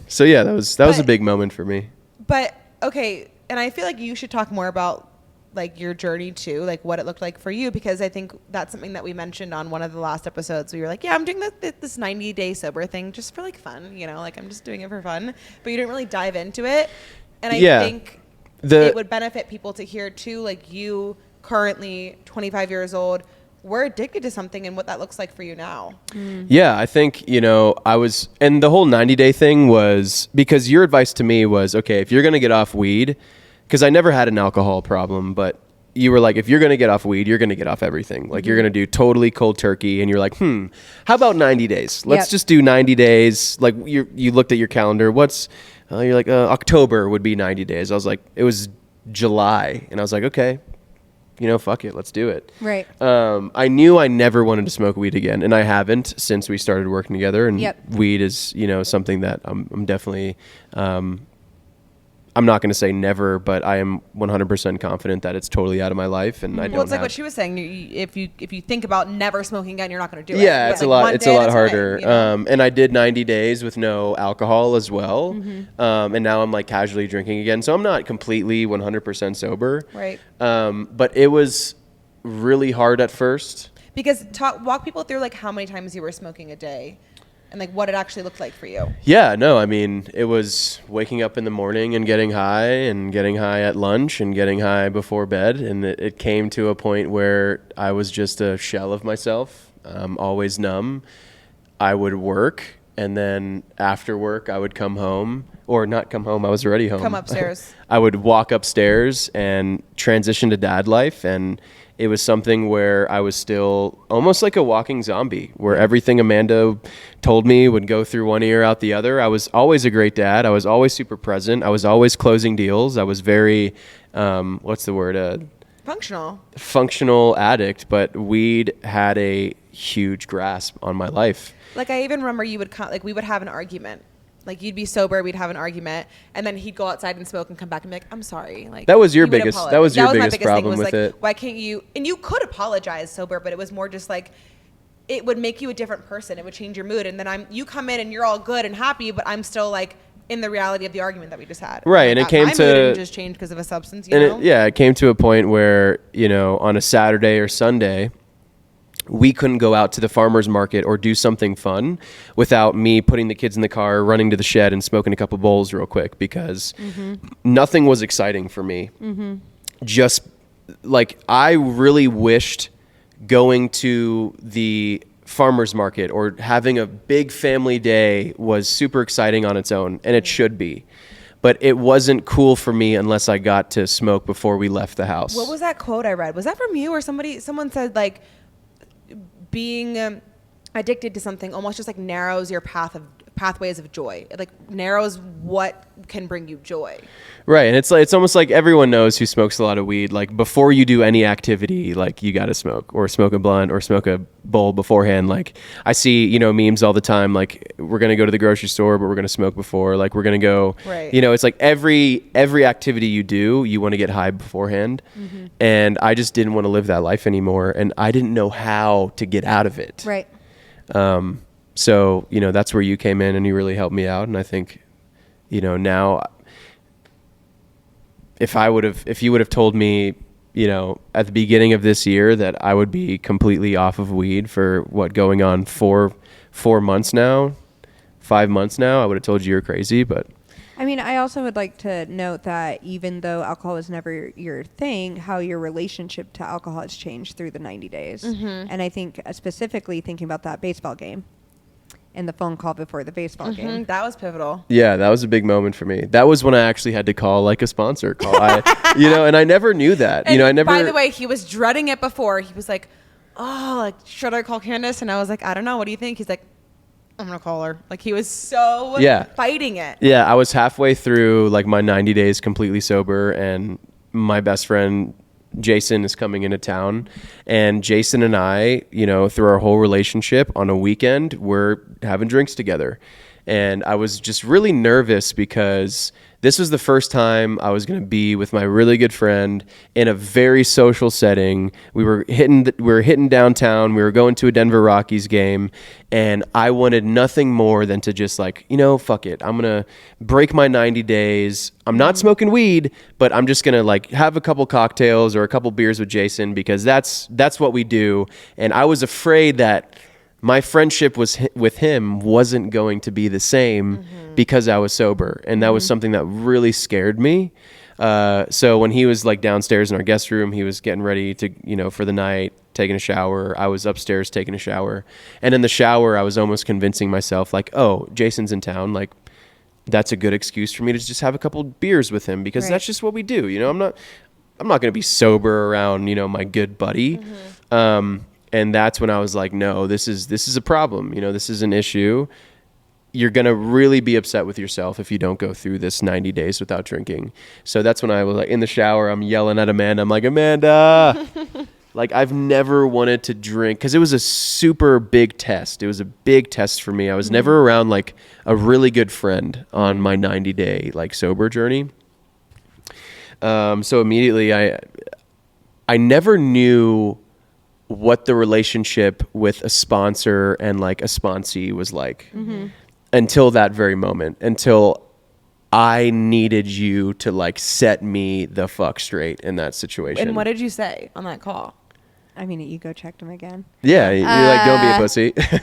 So yeah, that was a big moment for me. But okay, and I feel like you should talk more about like your journey too, like what it looked like for you, because I think that's something that we mentioned on one of the last episodes. We were like, yeah, I'm doing this 90-day sober thing just for like fun, like I'm just doing it for fun, but you didn't really dive into it. And I think it would benefit people to hear too, like you currently 25 years old, we're addicted to something and what that looks like for you now. Yeah, I think, I was, and the whole 90-day thing was because your advice to me was, okay, if you're going to get off weed, because I never had an alcohol problem, but you were like, if you're going to get off weed, you're going to get off everything. Like you're going to do totally cold turkey. And you're like, how about 90 days? Let's just do 90 days. Like you looked at your calendar. You're like, October would be 90 days. I was like, it was July. And I was like, okay, fuck it. Let's do it. Right. I knew I never wanted to smoke weed again. And I haven't since we started working together. And weed is, something that I'm definitely, I'm not going to say never, but I am 100% confident that it's totally out of my life, and I don't. Well, it's like what she was saying. If you think about never smoking again, you're not going to do it. Yeah, it's a lot. It's a lot harder. And I did 90 days with no alcohol as well, and now I'm like casually drinking again. So I'm not completely 100% sober. Right. But it was really hard at first. Because walk people through like how many times you were smoking a day. And like what it actually looked like for you. Yeah, no, I mean, it was waking up in the morning and getting high at lunch and getting high before bed. And it came to a point where I was just a shell of myself, always numb. I would work, and then after work I would come home, or not come home, I was already home. Come upstairs. I would walk upstairs and transition to dad life, and It was something where I was still almost like a walking zombie, where everything Amanda told me would go through one ear out the other. I was always a great dad. I was always super present. I was always closing deals. I was very, what's the word? Functional addict, but weed had a huge grasp on my life. Like, I even remember you would we would have an argument. Like, you'd be sober, we'd have an argument, and then he'd go outside and smoke and come back and be like, I'm sorry. Like, that was your he would biggest apologize. that was your my biggest problem thing, was with like, it. why can't you? And you could apologize sober, but it was more just like, it would make you a different person. It would change your mood, and then you come in and you're all good and happy, but I'm still like in the reality of the argument that we just had. Right, like, and it came my to mood didn't just change because of a substance. You know? It came to a point where, you know, on a Saturday or Sunday, we couldn't go out to the farmer's market or do something fun without me putting the kids in the car, running to the shed and smoking a couple bowls real quick, because nothing was exciting for me. Just like, I really wished going to the farmer's market or having a big family day was super exciting on its own, and it should be. But it wasn't cool for me unless I got to smoke before we left the house. What was that quote I read? Was that from you or someone said, like, being addicted to something almost just like narrows your pathways of joy. It like narrows what can bring you joy. Right, and it's almost like everyone knows who smokes a lot of weed. Like, before you do any activity, like, you got to smoke or smoke a blunt or smoke a bowl beforehand. Like, I see, you know, memes all the time. Like, we're gonna go to the grocery store, but we're gonna smoke before. Like, we're gonna go. Right. You know, it's like every activity you do, you want to get high beforehand. And I just didn't want to live that life anymore, and I didn't know how to get out of it. Right. So, you know, that's where you came in and you really helped me out. And I think, you know, now if you would have told me, you know, at the beginning of this year that I would be completely off of weed for going on 4 months now, 5 months now, I would have told you you're crazy. But I mean, I also would like to note that even though alcohol was never your thing, how your relationship to alcohol has changed through the 90 days. And I think specifically thinking about that baseball game and the phone call before the baseball game. That was pivotal. yeah, that was a big moment for me. That was when I actually had to call like a sponsor call. You know, and I never knew that. And you know, I never. By the way, he was dreading it before. He was like, "Oh, like, should I call Candice?" And I was like, "I don't know. What do you think?" He's like, "I'm gonna call her." Like, he was so fighting it. Yeah, I was halfway through like my 90 days completely sober, and my best friend Jason is coming into town, and Jason and I, you know, through our whole relationship, on a weekend, we're having drinks together. And I was just really nervous because this was the first time I was going to be with my really good friend in a very social setting. We were hitting downtown. We were going to a Denver Rockies game, and I wanted nothing more than to just, like, you know, fuck it. I'm going to break my 90 days. I'm not smoking weed, but I'm just going to, like, have a couple cocktails or a couple beers with Jason, because that's what we do. And I was afraid that my friendship with him wasn't going to be the same because I was sober. And that was something that really scared me. So when he was like downstairs in our guest room, he was getting ready to, you know, for the night, taking a shower. I was upstairs taking a shower. And in the shower, I was almost convincing myself, like, oh, Jason's in town. Like, that's a good excuse for me to just have a couple beers with him, because that's just what we do. You know, I'm not going to be sober around, you know, my good buddy. And that's when I was like, no, this is a problem. You know, this is an issue. You're going to really be upset with yourself if you don't go through this 90 days without drinking. So that's when I was like in the shower, I'm yelling at Amanda. I'm like, Amanda, like, I've never wanted to drink, because it was a super big test. It was a big test for me. I was never around like a really good friend on my 90-day like sober journey. So immediately I never knew what the relationship with a sponsor and like a sponsee was like until that very moment, until I needed you to like set me the fuck straight in that situation. And what did you say on that call? I mean, ego checked him again. Yeah, you're like, don't be a pussy. Because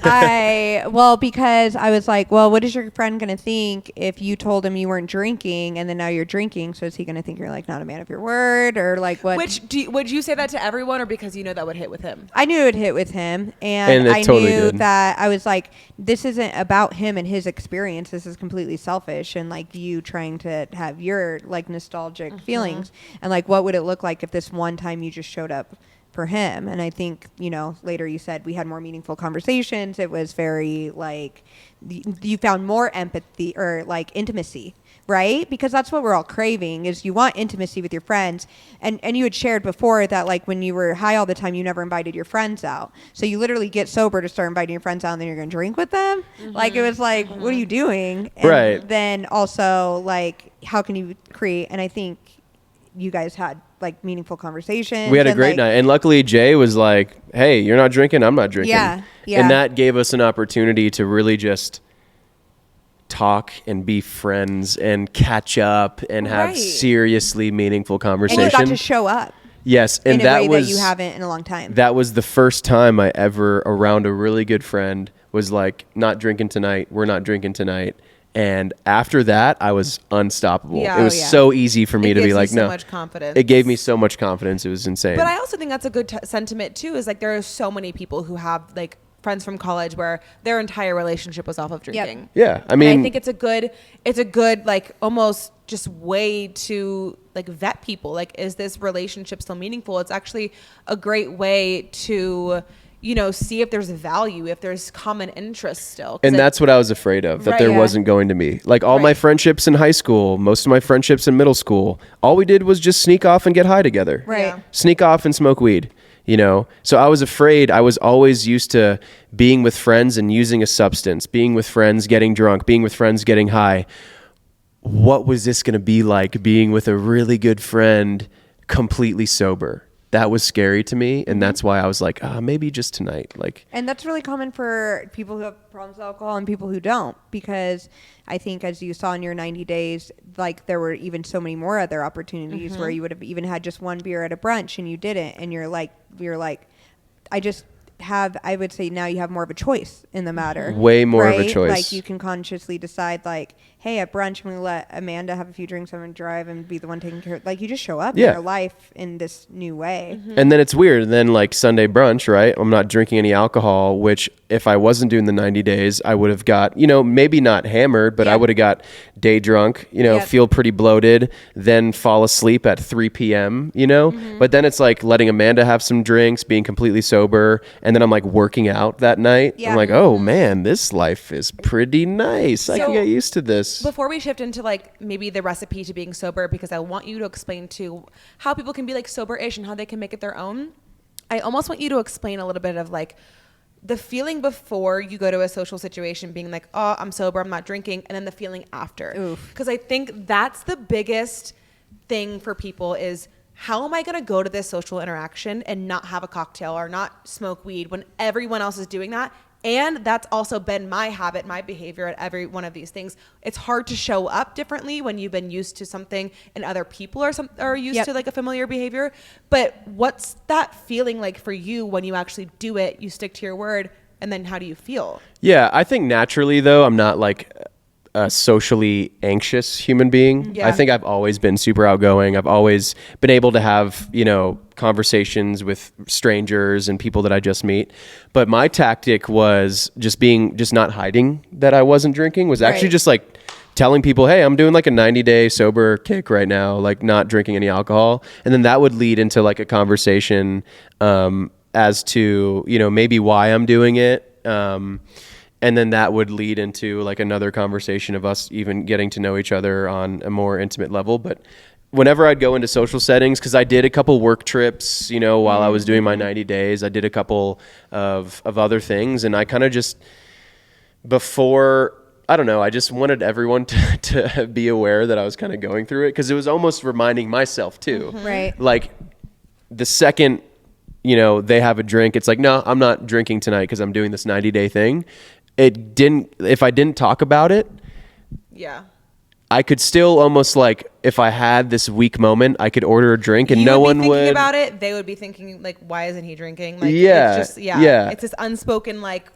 I was like, well, what is your friend going to think if you told him you weren't drinking and then now you're drinking? So is he going to think you're like not a man of your word, or like what? Would you say that to everyone, or because you know that would hit with him? I knew it would hit with him, and I totally knew did. that I was like, this isn't about him and his experience. This is completely selfish, and like you trying to have your like nostalgic feelings, and like what would it look like if this one time you just showed up for him. And I think, you know, later you said we had more meaningful conversations. It was very like you found more empathy or like intimacy, right? Because that's what we're all craving, is you want intimacy with your friends. And you had shared before that like when you were high all the time, you never invited your friends out. So you literally get sober to start inviting your friends out, and then you're going to drink with them. Like it was like, what are you doing? And Right. then also like, how can you create, and I think you guys had like meaningful conversations. We had a and, great like, night. And luckily Jay was like, hey, you're not drinking, I'm not drinking. Yeah, yeah. And that gave us an opportunity to really just talk and be friends and catch up and have Right. seriously meaningful and conversation. you got to show up Yes. And in a that way was, that you haven't in a long time. that was the first time I ever around a really good friend was like, not drinking tonight. We're not drinking tonight. And after that, I was unstoppable. Yeah. It was Oh, yeah. so easy for me It to be gives you like, so no. much confidence. It gave me so much confidence. It was insane. But I also think that's a good sentiment too, is like there are so many people who have like friends from college where their entire relationship was off of drinking. Yeah. I And mean, I think it's a good like almost just way to like vet people. Like, is this relationship still meaningful? It's actually a great way to, you know, see if there's value, if there's common interest still. 'Cause and that's what I was afraid of, that Right, there yeah. wasn't going to be. Like all my Right. friendships in high school, most of my friendships in middle school, all we did was just sneak off and get high together. Right. Yeah. Sneak off and smoke weed, you know? So I was afraid. I was always used to being with friends and using a substance, being with friends, getting drunk, being with friends, getting high. What was this going to be like being with a really good friend completely sober? That was scary to me, and that's why I was like, maybe just tonight. Like, And that's really common for people who have problems with alcohol and people who don't, because I think as you saw in your 90 days, like there were even so many more other opportunities where you would have even had just one beer at a brunch and you didn't. And you're like, I would say now you have more of a choice in the matter. Way more of a right? choice. Like you can consciously decide like, hey, at brunch, I'm going to let Amanda have a few drinks. I'm going to drive and be the one taking care of, like you just show up Yeah. in your life in this new way. and then it's weird. And then like Sunday brunch, right? I'm not drinking any alcohol, which if I wasn't doing the 90 days, I would have got, you know, maybe not hammered, but I Yeah. would have got day drunk, you know, Yep. feel pretty bloated, then fall asleep at 3 p.m., you know? But then it's like letting Amanda have some drinks, being completely sober. And then I'm like working out that night. Yeah. I'm like, oh man, this life is pretty nice. I can So- get used to this. Before we shift into like maybe the recipe to being sober, because I want you to explain to how people can be like sober-ish and how they can make it their own. I almost want you to explain a little bit of like the feeling before you go to a social situation being like, oh, I'm sober, I'm not drinking, and then the feeling after. Oof. Because I think that's the biggest thing for people is, how am I going to go to this social interaction and not have a cocktail or not smoke weed when everyone else is doing that? And that's also been my habit, my behavior at every one of these things. It's hard to show up differently when you've been used to something and other people are used Yep. to like a familiar behavior. But what's that feeling like for you when you actually do it, you stick to your word, and then how do you feel? Yeah, I think naturally though, I'm not like a socially anxious human being. Yeah. I think I've always been super outgoing. I've always been able to have, you know, conversations with strangers and people that I just meet. But my tactic was just not hiding that I wasn't drinking, was actually Right. just like telling people, hey, I'm doing like a 90-day sober kick right now, like not drinking any alcohol. And then that would lead into like a conversation as to, you know, maybe why I'm doing it. And then that would lead into like another conversation of us even getting to know each other on a more intimate level. But whenever I'd go into social settings, because I did a couple work trips, you know, while I was doing my 90 days, I did a couple of other things. And I kind of just, before, I don't know, I just wanted everyone to be aware that I was kind of going through it, because it was almost reminding myself too. Right. Like the second, you know, they have a drink, it's like, no, I'm not drinking tonight because I'm doing this 90-day thing. If I didn't talk about it, Yeah. I could still almost like, if I had this weak moment, I could order a drink and You no would one be thinking would. about it. They would be thinking like, why isn't he drinking? Like, Yeah, it's just, yeah. It's this unspoken like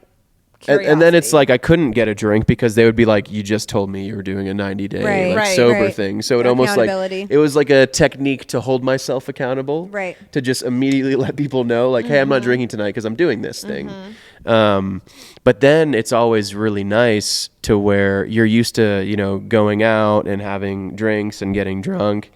And then it's curiosity. like I couldn't get a drink because they would be like, you just told me you were doing a 90-day Right. like Right, sober right. thing. So it almost like, Accountability. it was like a technique to hold myself accountable. Right. To just immediately let people know like, hey, I'm not drinking tonight because I'm doing this thing. But then it's always really nice to where you're used to, you know, going out and having drinks and getting drunk.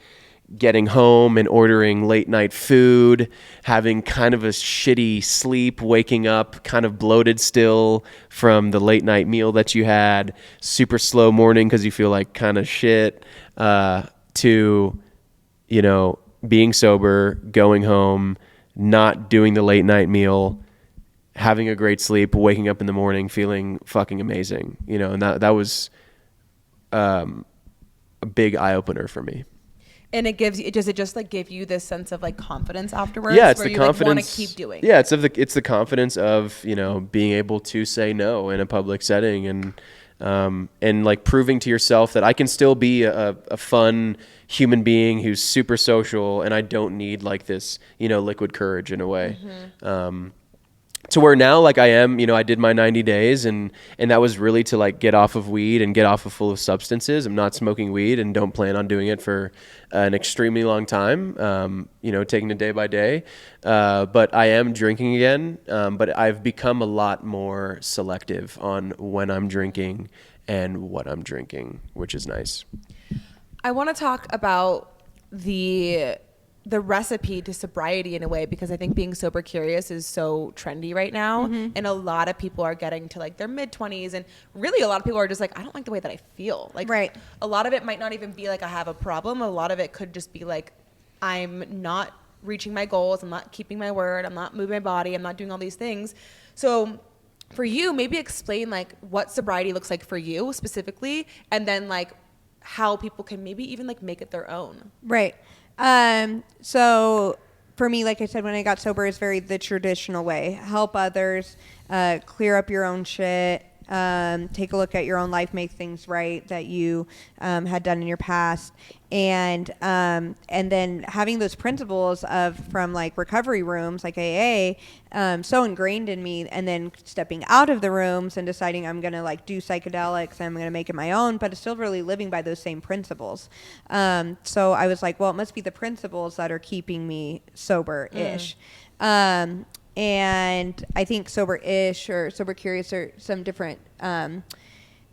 getting home and ordering late night food, having kind of a shitty sleep, waking up kind of bloated still from the late night meal that you had, super slow morning because you feel like kind of shit, to, you know, being sober, going home, not doing the late night meal, having a great sleep, waking up in the morning feeling fucking amazing, you know, and that was a big eye opener for me. And does it just like give you this sense of like confidence afterwards? Yeah, it's where the you confidence. Like, want to keep doing. Yeah, it's the confidence of, you know, being able to say no in a public setting, and like proving to yourself that I can still be a fun human being who's super social, and I don't need like this, you know, liquid courage in a way. To where now, like I am, you know, I did my 90 days and that was really to like get off of weed and get off of full of substances. I'm not smoking weed and don't plan on doing it for an extremely long time, you know, taking it day by day. But I am drinking again. But I've become a lot more selective on when I'm drinking and what I'm drinking, which is nice. I want to talk about the recipe to sobriety in a way, because I think being sober curious is so trendy right now. And a lot of people are getting to like their mid-20s, and really a lot of people are just like, I don't like the way that I feel. Like, right. A lot of it might not even be like I have a problem. A lot of it could just be like, I'm not reaching my goals. I'm not keeping my word. I'm not moving my body. I'm not doing all these things. So for you, maybe explain like what sobriety looks like for you specifically, and then like how people can maybe even like make it their own. Right. So for me, like I said, when I got sober, it's very the traditional way. Help others, clear up your own shit, take a look at your own life, make things right that you had done in your past, and then having those principles from like recovery rooms like AA so ingrained in me, and then stepping out of the rooms and deciding I'm gonna like do psychedelics and I'm gonna make it my own, but it's still really living by those same principles. So I was like, well, it must be the principles that are keeping me sober-ish. And I think sober-ish or sober-curious are some different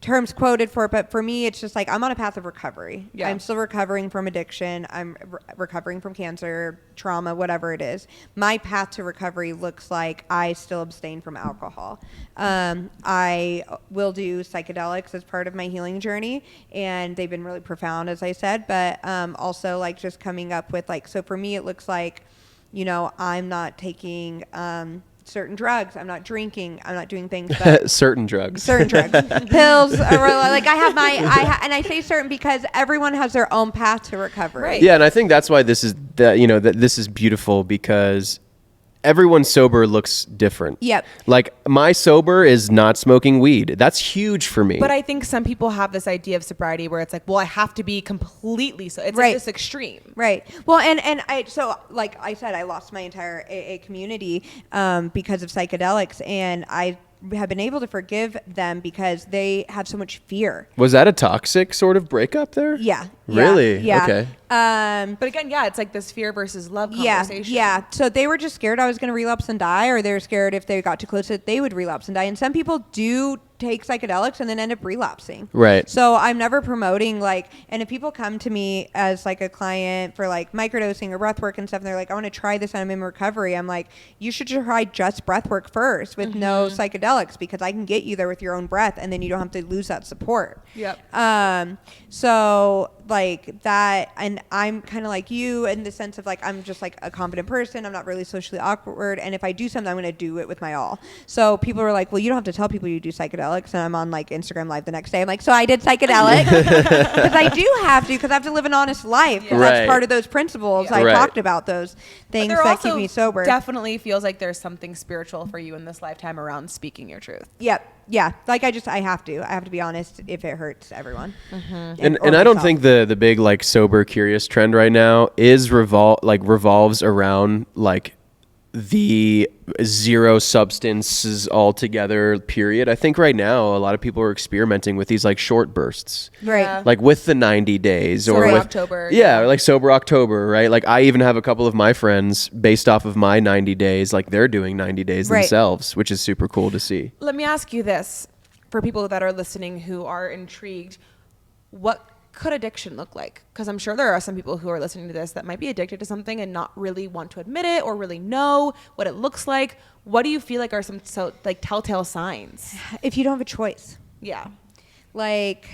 terms quoted for it. But for me, it's just like I'm on a path of recovery. Yeah. I'm still recovering from addiction. I'm recovering from cancer, trauma, whatever it is. My path to recovery looks like I still abstain from alcohol. I will do psychedelics as part of my healing journey, and they've been really profound, as I said. But also like just coming up with like, so for me, it looks like, you know, I'm not taking certain drugs. I'm not drinking. I'm not doing things. Certain drugs. Pills. Or like and I say certain because everyone has their own path to recovery. Right. Yeah, and I think that's why this is beautiful, because everyone sober looks different. Yep. Like my sober is not smoking weed. That's huge for me. But I think some people have this idea of sobriety where it's like, well, I have to be completely so. It's like this extreme. Right. Well, and so like I said, I lost my entire AA community because of psychedelics, and I have been able to forgive them because they have so much fear. Was that a toxic sort of breakup there? Yeah. Really? Yeah. Okay. But again, yeah, it's like this fear versus love conversation. Yeah. So they were just scared I was going to relapse and die, or they were scared if they got too close that they would relapse and die. And some people do take psychedelics and then end up relapsing. Right. So I'm never promoting like, and if people come to me as like a client for like microdosing or breath work and stuff, and they're like, I want to try this and I'm in recovery, I'm like, you should try just breath work first with no psychedelics, because I can get you there with your own breath, and then you don't have to lose that support. Yep. So like that, and I'm kind of like you in the sense of like, I'm just like a confident person. I'm not really socially awkward. And if I do something, I'm going to do it with my all. So people were like, well, you don't have to tell people you do psychedelics. And I'm on like Instagram Live the next day. I'm like, so I did psychedelic because I do have to, because I have to live an honest life. Right. That's part of those principles. Yeah. I Right. talked about those things that keep me sober. Definitely feels like there's something spiritual for you in this lifetime around speaking your truth. Yep. Yeah. Like I have to be honest if it hurts everyone. And I don't think the big like sober curious trend right now is revolves around like the zero substances altogether period. I think right now a lot of people are experimenting with these like short bursts, Right. Yeah. like with the 90 days Sober or with October. yeah, or like sober October, right? Like I even have a couple of my friends based off of my 90 days, like they're doing 90 days Right. themselves, which is super cool to see. Let me ask you this, for people that are listening who are intrigued, what could addiction look like? Because I'm sure there are some people who are listening to this that might be addicted to something and not really want to admit it or really know what it looks like. What do you feel like are some telltale signs? If you don't have a choice. Yeah. Like,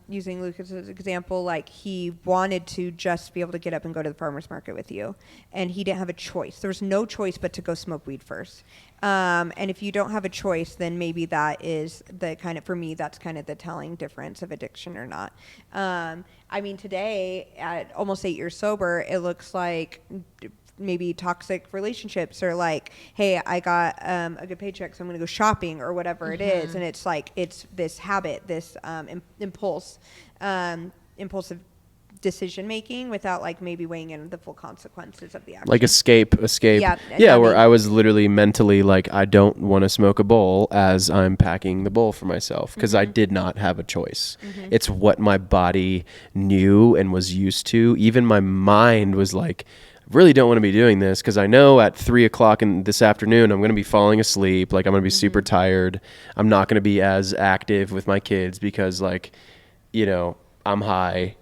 using Lucas's example, like he wanted to just be able to get up and go to the farmer's market with you, and he didn't have a choice. There was no choice but to go smoke weed first. And if you don't have a choice, then maybe that is the kind of, for me, that's kind of the telling difference of addiction or not. I mean, today, at almost 8 years sober, it looks like maybe toxic relationships, or like, hey, I got a good paycheck, so I'm going to go shopping, or whatever it is. And it's like, it's this habit, this impulsive decision making without like maybe weighing in the full consequences of the action. Like escape. Yeah, where I was literally mentally like, I don't want to smoke a bowl as I'm packing the bowl for myself, because I did not have a choice. It's what my body knew and was used to. Even my mind was like, really don't want to be doing this, because I know at 3:00 in this afternoon I'm going to be falling asleep, like I'm going to be super tired. I'm not going to be as active with my kids because, like, you know, I'm high.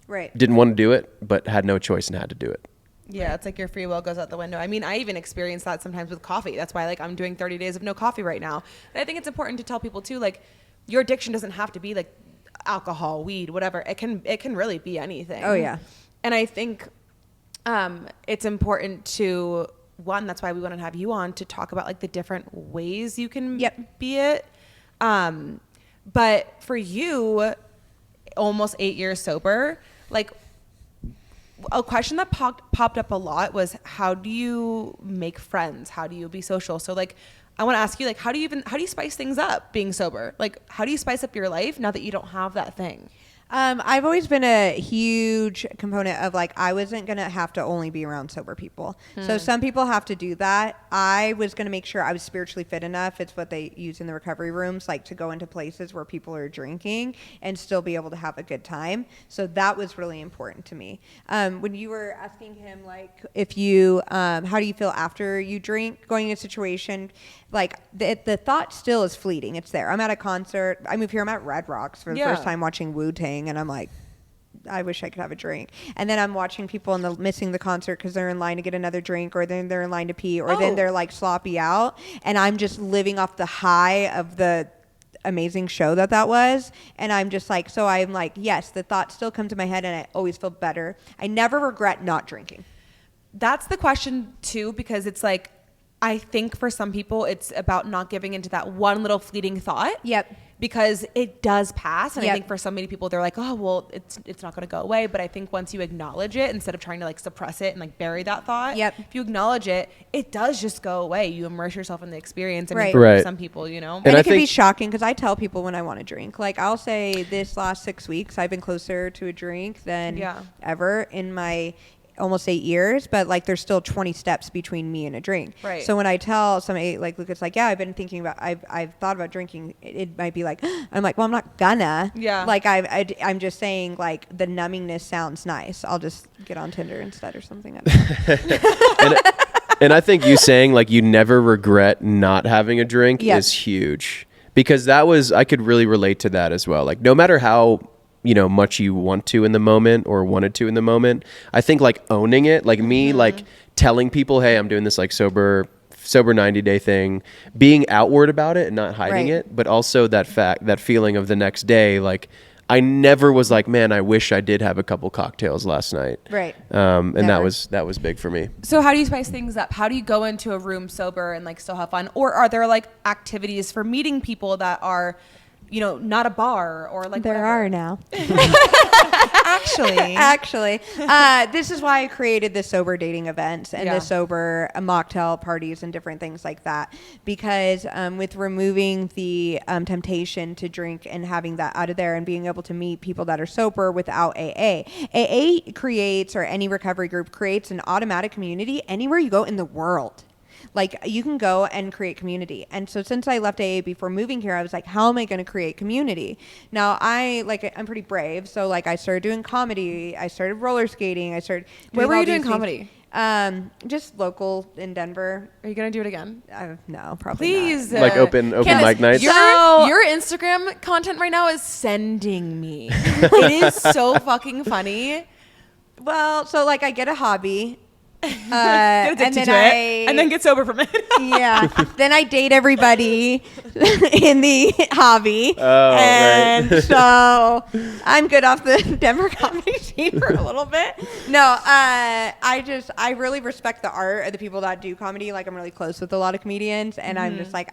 Right. Didn't want to do it, but had no choice and had to do it. Yeah, it's like your free will goes out the window. I mean, I even experience that sometimes with coffee. That's why, like, I'm doing 30 days of no coffee right now. And I think it's important to tell people too, like, your addiction doesn't have to be like alcohol, weed, whatever. It can really be anything. Oh yeah. And I think it's important to, one, that's why we want to have you on, to talk about like the different ways you can be it. But for you, almost 8 years sober, like a question that popped up a lot was, how do you make friends? How do you be social? So like, I want to ask you, like, how do you spice things up being sober? Like, how do you spice up your life now that you don't have that thing? I've always been a huge component of like, I wasn't going to have to only be around sober people. So some people have to do that. I was going to make sure I was spiritually fit enough. It's what they use in the recovery rooms, like to go into places where people are drinking and still be able to have a good time. So that was really important to me. When you were asking him, like, if you, how do you feel after you drink, going in a situation, like the thought still is fleeting. It's there. I'm at a concert. I moved here. I'm at Red Rocks for the first time watching Wu-Tang, and I'm like, I wish I could have a drink. And then I'm watching people missing the concert because they're in line to get another drink, or then they're in line to pee, or then they're like sloppy out. And I'm just living off the high of the amazing show that was. And I'm just like, so I'm like, yes, the thoughts still come to my head, and I always feel better. I never regret not drinking. That's the question too, because it's like, I think for some people it's about not giving into that one little fleeting thought. Yep. Because it does pass. And I think for so many people, they're like, oh, well, it's not going to go away. But I think once you acknowledge it, instead of trying to like suppress it and like bury that thought, if you acknowledge it, it does just go away. You immerse yourself in the experience. And for some people, you know. And it can be shocking, because I tell people when I want to drink, like I'll say this last 6 weeks, I've been closer to a drink than ever in my almost 8 years, but like there's still 20 steps between me and a drink. Right. So when I tell somebody, like Lucas, like, yeah, I've been thinking about, I've thought about drinking, it might be like, I'm like, well, I'm not gonna. Yeah. Like I'm just saying, like, the numbingness sounds nice. I'll just get on Tinder instead or something. And I think you saying like you never regret not having a drink is huge, because I could really relate to that as well. Like, no matter how, you know, much you want to in the moment or wanted to in the moment, I think like owning it, like me, like telling people, hey, I'm doing this like sober 90-day thing, being outward about it and not hiding it, but also that feeling of the next day, like I never was like, man, I wish I did have a couple cocktails last night. Right. And never. that was big for me. So how do you spice things up? How do you go into a room sober and like still have fun? Or are there like activities for meeting people that are, you know, not a bar or like there are now. Actually, this is why I created the sober dating events and the sober mocktail parties and different things like that, because with removing the temptation to drink and having that out of there and being able to meet people that are sober without AA creates, or any recovery group creates, an automatic community anywhere you go in the world. Like, you can go and create community. And so since I left AA before moving here, I was like, how am I going to create community? Now, I'm pretty brave. So, like, I started doing comedy. I started roller skating. I started doing Where were you doing comedy? Just local in Denver. Are you gonna do it again? No, probably Please. not. Like open Candice, mic nights. Your Instagram content right now is sending me. It is so fucking funny. Well, so like I get a hobby. Get addicted to it, and then get sober from it. Yeah. Then I date everybody in the hobby. Oh, and right. so I'm good off the Denver comedy scene for a little bit. No, I really respect the art of the people that do comedy. Like I'm really close with a lot of comedians, and I'm just like,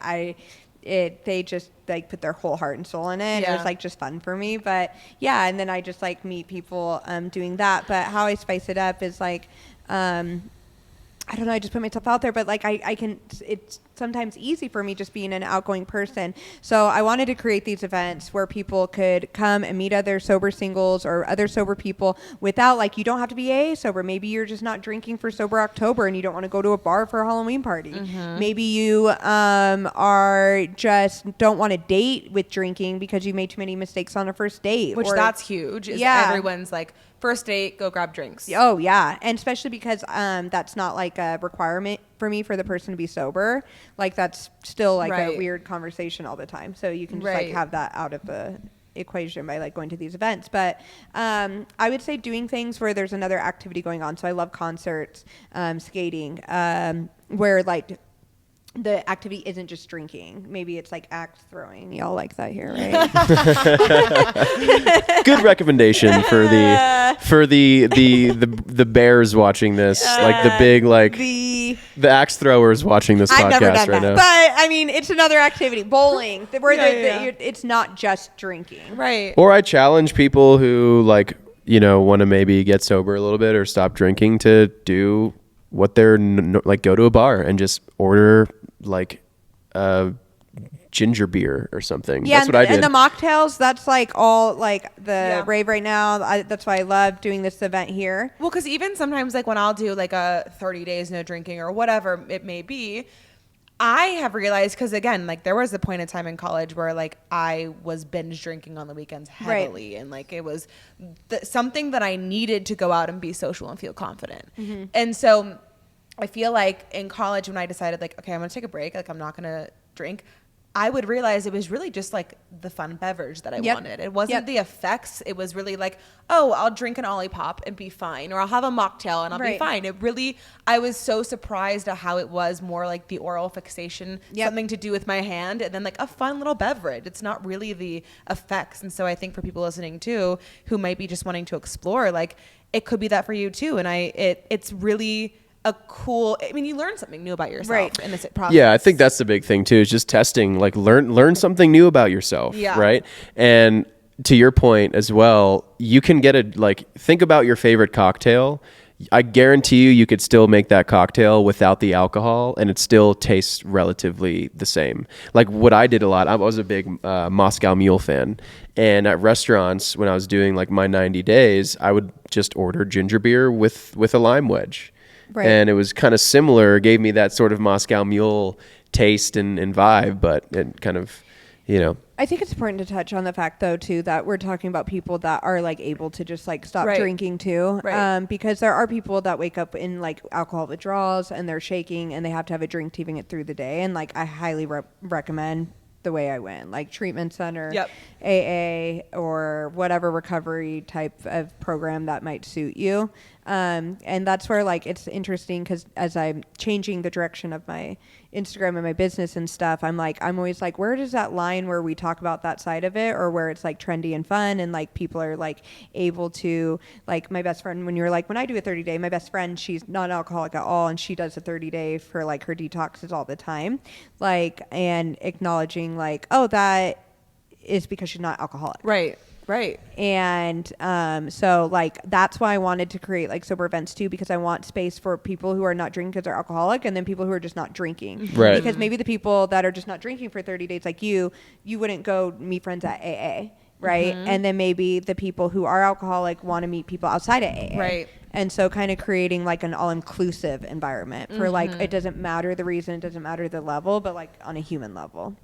they just like put their whole heart and soul in it. Yeah. It was like just fun for me. But yeah, and then I just like meet people doing that. But how I spice it up is like, I don't know, I just put myself out there, but like I can, it's sometimes easy for me just being an outgoing person. So I wanted to create these events where people could come and meet other sober singles or other sober people without, like, you don't have to be AA sober. Maybe you're just not drinking for Sober October and you don't want to go to a bar for a Halloween party. Mm-hmm. Maybe you are just don't want to date with drinking because you made too many mistakes on a first date. Which that's huge. Yeah. Everyone's like, first date, go grab drinks. Oh, yeah. And especially because that's not like a requirement for me for the person to be sober. Like that's still like a weird conversation all the time. So you can just like have that out of the equation by like going to these events. But I would say doing things where there's another activity going on. So I love concerts, skating, where like the activity isn't just drinking. Maybe it's like axe throwing. Y'all like that here, right? Good recommendation for the bears watching this, like the big like the axe throwers watching this I've never podcast done right that. now. But I mean, it's another activity. Bowling, where it's not just drinking, Right. Or I challenge people who like want to maybe get sober a little bit or stop drinking to do what they're like, go to a bar and just order like ginger beer or something. Yeah, that's what I did. And the mocktails, that's like all like the rave right now. That's why I love doing this event here. Well, because even sometimes like when I'll do like a 30 days no drinking or whatever it may be, I have realized, because again, like there was a point in time in college where like I was binge drinking on the weekends heavily, and like it was something that I needed to go out and be social and feel confident. Mm-hmm. And so I feel like in college when I decided like, okay, I'm gonna take a break, like I'm not gonna drink, I would realize it was really just like the fun beverage that I wanted. It wasn't the effects. It was really like, oh, I'll drink an Olipop and be fine, or I'll have a mocktail and I'll be fine. It really, I was so surprised at how it was more like the oral fixation, something to do with my hand, and then like a fun little beverage. It's not really the effects. And so I think for people listening too, who might be just wanting to explore, like it could be that for you too. And it's really a cool, I mean, you learn something new about yourself in this process. Yeah, I think that's the big thing too, is just testing, like learn something new about yourself, right? And to your point as well, you can get think about your favorite cocktail. I guarantee you could still make that cocktail without the alcohol and it still tastes relatively the same. Like what I did a lot, I was a big Moscow Mule fan. And at restaurants, when I was doing like my 90 days, I would just order ginger beer with a lime wedge. Right. And it was kind of similar, gave me that sort of Moscow Mule taste and vibe, but it kind of, I think it's important to touch on the fact though too that we're talking about people that are like able to just like stop drinking too, because there are people that wake up in like alcohol withdrawals and they're shaking and they have to have a drink to even get through the day. And like I highly recommend the way I went, like treatment center, AA, or whatever recovery type of program that might suit you. And that's where like it's interesting because as I'm changing the direction of my Instagram and my business and stuff, I'm always like, where does that line where we talk about that side of it, or where it's like trendy and fun and like people are like able to, like my best friend, when you were like, when I do a 30-day, my best friend, she's not alcoholic at all, and she does a 30-day for like her detoxes all the time, like, and acknowledging like, oh, that is because she's not alcoholic. Right. And so like that's why I wanted to create like sober events too, because I want space for people who are not drinking because they're alcoholic, and then people who are just not drinking. Right. Because maybe the people that are just not drinking for 30 days like you wouldn't go meet friends at AA, right? Mm-hmm. And then maybe the people who are alcoholic want to meet people outside of AA. Right. And so kind of creating like an all-inclusive environment for like, it doesn't matter the reason, it doesn't matter the level, but like on a human level.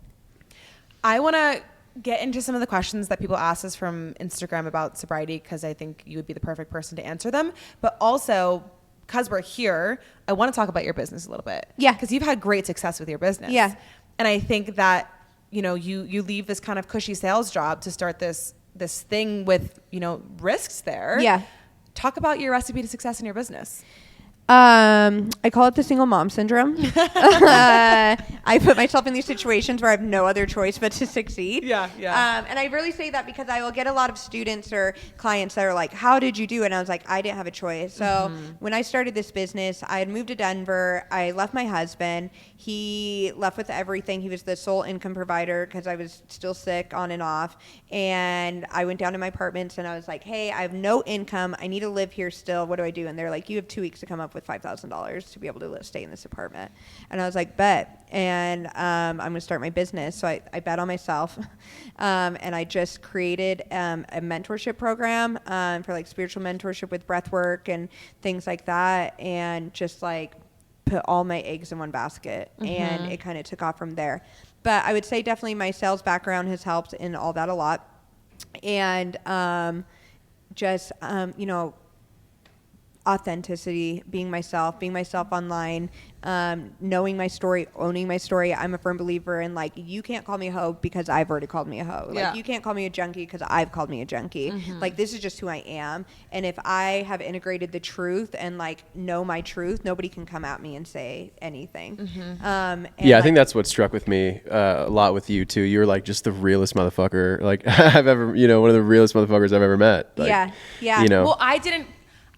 I want to get into some of the questions that people ask us from Instagram about sobriety, because I think you would be the perfect person to answer them. But also, because we're here, I want to talk about your business a little bit. Yeah. Because you've had great success with your business. Yeah. And I think that, you know, you leave this kind of cushy sales job to start this thing with, you know, risks there. Yeah. Talk about your recipe to success in your business. I call it the single mom syndrome. I put myself in these situations where I have no other choice but to succeed. Yeah. And I really say that because I will get a lot of students or clients that are like, how did you do it? And I was like, I didn't have a choice. So when I started this business, I had moved to Denver. I left my husband. He left with everything. He was the sole income provider because I was still sick on and off. And I went down to my apartments and I was like, hey, I have no income. I need to live here still. What do I do? And they're like, you have 2 weeks to come up with $5,000 to be able to stay in this apartment. And I was like, bet. And I'm going to start my business. So I bet on myself. And I just created a mentorship program for like spiritual mentorship with breath work and things like that. And just like put all my eggs in one basket. And it kind of took off from there. But I would say definitely my sales background has helped in all that a lot. And you know, authenticity, being myself online, knowing my story, owning my story. I'm a firm believer in like, you can't call me a hoe because I've already called me a hoe. Like you can't call me a junkie because I've called me a junkie. Like this is just who I am. And if I have integrated the truth and like know my truth, nobody can come at me and say anything. And I think that's what struck with me a lot with you too. You're like just the realest motherfucker like I've ever, you know, one of the realest motherfuckers I've ever met. Like, yeah. You know, Well, I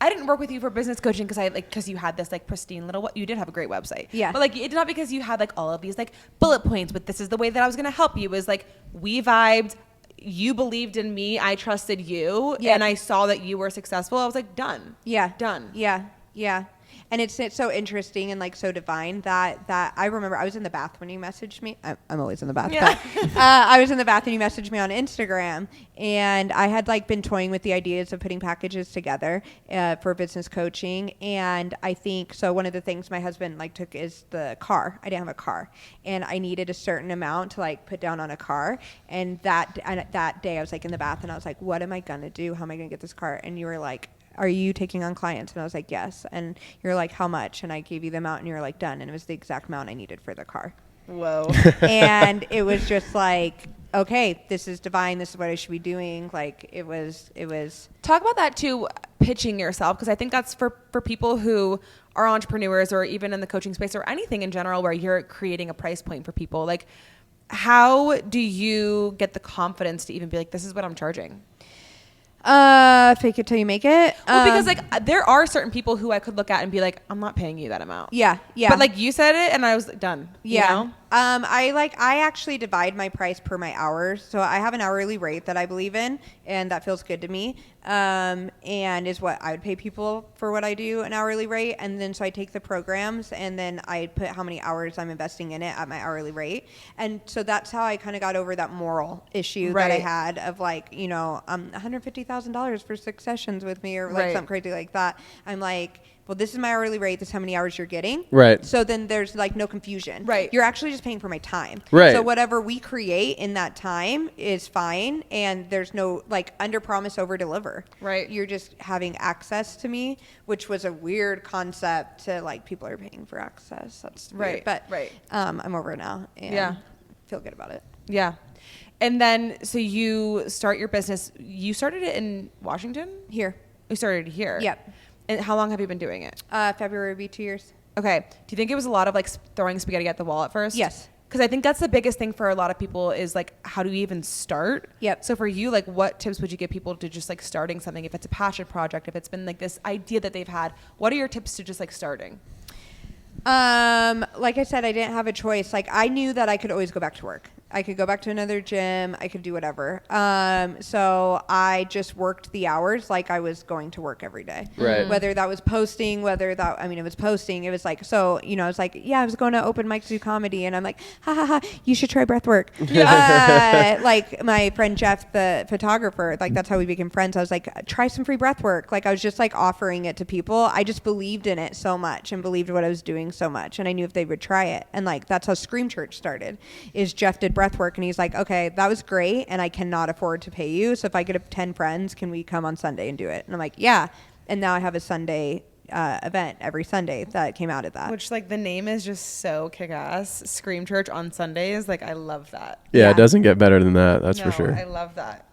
didn't work with you for business coaching because you had this like pristine little, you did have a great website. Yeah. But like, it's not because you had like all of these like bullet points, but this is the way that I was going to help you. It was like, we vibed, you believed in me, I trusted you, and I saw that you were successful. I was like, done. Done. Yeah. And it's so interesting and like so divine that I remember I was in the bath when you messaged me. I'm always in the bath. Yeah. But, I was in the bath and you messaged me on Instagram, and I had like been toying with the ideas of putting packages together for business coaching. And I think so. One of the things my husband like took is the car. I didn't have a car, and I needed a certain amount to like put down on a car. And that day I was like in the bath and I was like, what am I gonna do? How am I gonna get this car? And you were like, are you taking on clients? And I was like, yes. And you're like, how much? And I gave you the amount and you were like, done. And it was the exact amount I needed for the car. Whoa. And it was just like, okay, this is divine. This is what I should be doing. Like it was. Talk about that too, pitching yourself. Cause I think that's for people who are entrepreneurs or even in the coaching space or anything in general where you're creating a price point for people. Like how do you get the confidence to even be like, this is what I'm charging? Fake it till you make it. Well, because like there are certain people who I could look at and be like, I'm not paying you that amount. Yeah. But like you said it and I was done. Yeah. You know? I actually divide my price per my hours. So I have an hourly rate that I believe in and that feels good to me. And is what I would pay people for what I do, an hourly rate. And then so I take the programs and then I put how many hours I'm investing in it at my hourly rate. And so that's how I kind of got over that moral issue that I had of like, you know, $150,000 for 6 sessions with me or like something crazy like that. I'm like, well, this is my hourly rate. This is how many hours you're getting. Right. So then there's like no confusion. Right. You're actually just paying for my time. Right. So whatever we create in that time is fine. And there's no like under promise, over deliver. Right. You're just having access to me, which was a weird concept to like people are paying for access. That's weird. But I'm over it now and feel good about it. Yeah. And then, so you start your business. You started it in Washington? Here. You started it here? Yep. And how long have you been doing it? February will be 2 years. Okay. Do you think it was a lot of like throwing spaghetti at the wall at first? Yes. Because I think that's the biggest thing for a lot of people is like, how do you even start? Yep. So for you, like what tips would you give people to just like starting something? If it's a passion project, if it's been like this idea that they've had, what are your tips to just like starting? Like I said, I didn't have a choice. Like I knew that I could always go back to work. I could go back to another gym. I could do whatever. So I just worked the hours like I was going to work every day. Right. Whether that was posting, it was posting. It was like, so, you know, it's like, yeah, I was going to open mics, do comedy. And I'm like, ha ha ha, you should try breath work. Like my friend Jeff, the photographer, like that's how we became friends. I was like, try some free breath work. Like I was just like offering it to people. I just believed in it so much and believed what I was doing so much. And I knew if they would try it. And like, that's how Scream Church started, is Jeff did breath work and he's like, okay, that was great and I cannot afford to pay you, so if I get 10 friends, can we come on Sunday and do it? And I'm like, yeah. And now I have a Sunday event every Sunday that came out of that. Which, like, the name is just so kick-ass. Scream Church on Sundays. Like, I love that. Yeah, it doesn't get better than that. That's No, for sure. I love that.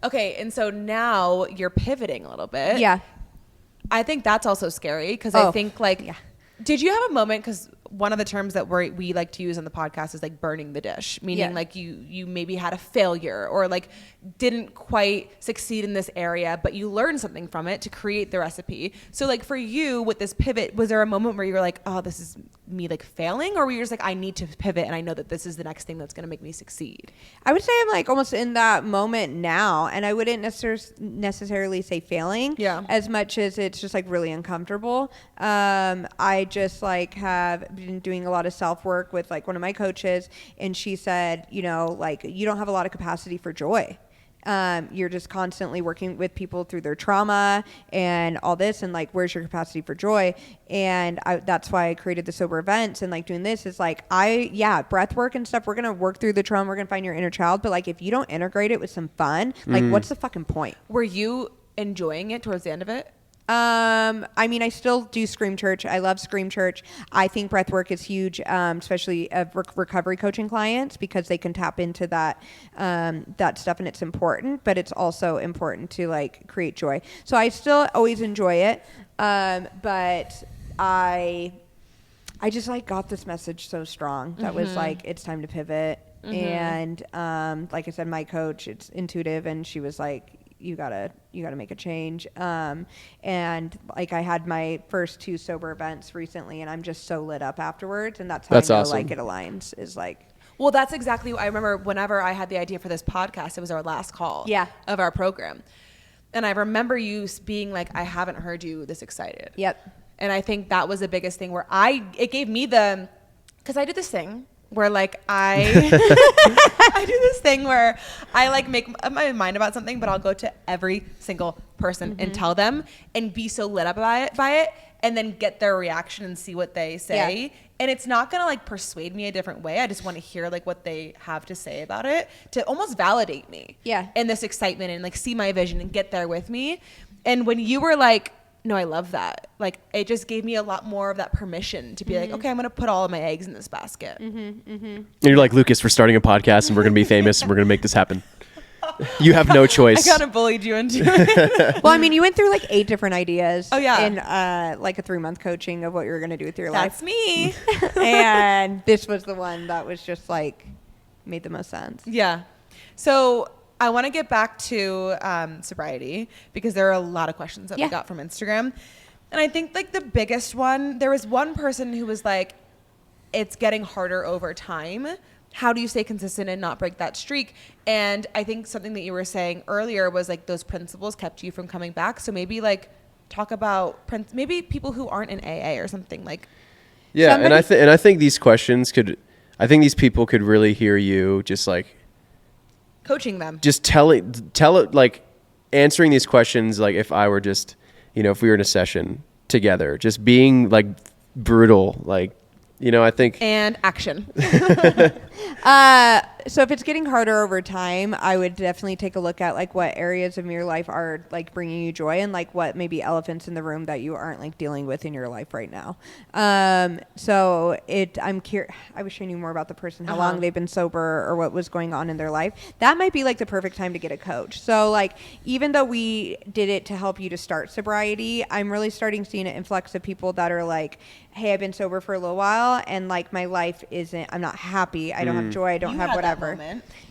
Okay, and so now you're pivoting a little bit. Yeah. I think that's also scary because Oh, I think, like, yeah. Did you have a moment, because one of the terms that we like to use on the podcast is like burning the dish, meaning like you maybe had a failure or like didn't quite succeed in this area, but you learned something from it to create the recipe. So like for you with this pivot, was there a moment where you were like, oh, this is me like failing, or were you just like, I need to pivot and I know that this is the next thing that's going to make me succeed? I would say I'm like almost in that moment now, and I wouldn't necessarily say failing as much as it's just like really uncomfortable. I just like have been doing a lot of self work with like one of my coaches, and she said, you know, like you don't have a lot of capacity for joy. You're just constantly working with people through their trauma and all this, and like where's your capacity for joy? And that's why I created the sober events, and like doing this is like breath work and stuff, we're gonna work through the trauma, we're gonna find your inner child, but like if you don't integrate it with some fun, like what's the fucking point? Were you enjoying it towards the end of it? I mean, I still do Scream Church. I love Scream Church. I think breath work is huge, especially of recovery coaching clients, because they can tap into that stuff, and it's important, but it's also important to like create joy. So I still always enjoy it. But I just like got this message so strong that was like, it's time to pivot. And, like I said, my coach, it's intuitive, and she was like, you gotta make a change. And like I had my first 2 sober events recently, and I'm just so lit up afterwards. And that's how I know awesome. like it aligns is like, well, that's exactly what I remember. Whenever I had the idea for this podcast, it was our last call of our program. And I remember you being like, I haven't heard you this excited. Yep. And I think that was the biggest thing where it gave me because I do this thing where like I do this thing where I like make up my mind about something, but I'll go to every single person and tell them and be so lit up by it and then get their reaction and see what they say. Yeah. And it's not going to like persuade me a different way. I just want to hear like what they have to say about it to almost validate me. Yeah. And this excitement and like see my vision and get there with me. And when you were like, no, I love that. Like, it just gave me a lot more of that permission to be like, okay, I'm going to put all of my eggs in this basket. And you're like, Lucas, we're starting a podcast and we're going to be famous and we're going to make this happen. You have no choice. I kind of bullied you into it. Well, I mean, you went through like 8 different ideas. Oh, yeah. In like a 3-month coaching of what you were going to do with your life. That's me. And this was the one that was just like, made the most sense. Yeah. So I want to get back to sobriety, because there are a lot of questions that we got from Instagram. And I think like the biggest one, there was one person who was like, it's getting harder over time. How do you stay consistent and not break that streak? And I think something that you were saying earlier was like those principles kept you from coming back. So maybe like talk about maybe people who aren't in AA or something like. Yeah. And I think these questions these people could really hear you just like coaching them, just tell it like answering these questions. Like if I were just, if we were in a session together, just being like brutal, like, I think. And action. So if it's getting harder over time, I would definitely take a look at like what areas of your life are like bringing you joy, and like what maybe elephants in the room that you aren't like dealing with in your life right now. So I'm curious. I wish I knew more about the person, how long they've been sober or what was going on in their life. That might be like the perfect time to get a coach. So like, even though we did it to help you to start sobriety, I'm really starting seeing an influx of people that are like, hey, I've been sober for a little while and like my life I'm not happy. I don't have joy. I don't have whatever.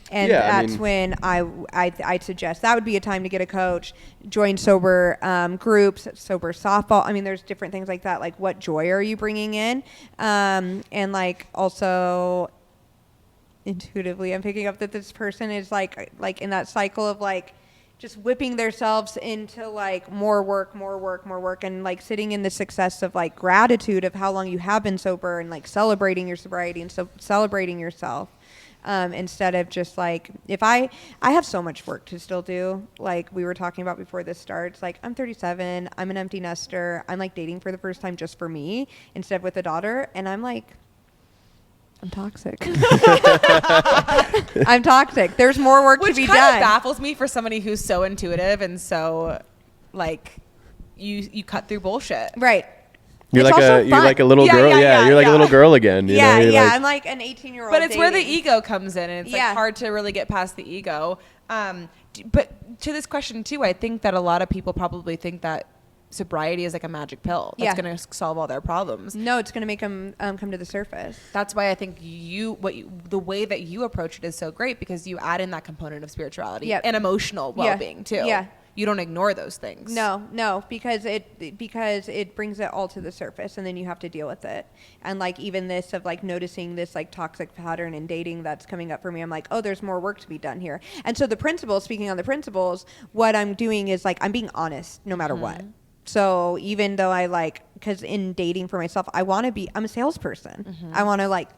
And that's when I suggest that would be a time to get a coach, join sober groups, sober softball. I mean, there's different things like that. Like, what joy are you bringing in? And like also intuitively, I'm picking up that this person is like in that cycle of like just whipping themselves into like more work, and like sitting in the success of like gratitude of how long you have been sober, and like celebrating your sobriety and so celebrating yourself. Instead of just like, if I have so much work to still do, like we were talking about before this starts, like I'm 37, I'm an empty nester, I'm like dating for the first time just for me instead of with a daughter, and I'm like, I'm toxic. I'm toxic. There's more work to be done. Which kind of baffles me for somebody who's so intuitive and so like you cut through bullshit. Right. You're It's like also you're fun. like a little Yeah, girl. yeah, Yeah, yeah, you're like yeah. a little girl again. You know? You're like, I'm like an 18-year-old. But it's where the dating. ego comes in, and it's like hard to really get past the ego. But to this question too, I think that a lot of people probably think that sobriety is like a magic pill that's going to solve all their problems. No, it's going to make them come to the surface. That's why I think the way that you approach it is so great, because you add in that component of spirituality and emotional well-being too. Yeah. You don't ignore those things. No, because it brings it all to the surface, and then you have to deal with it. And like even this of like noticing this like toxic pattern in dating that's coming up for me, I'm like, oh, there's more work to be done here. And so the principles, speaking on the principles, what I'm doing is like I'm being honest no matter what. So even though I like, because in dating for myself, I'm a salesperson. I want to like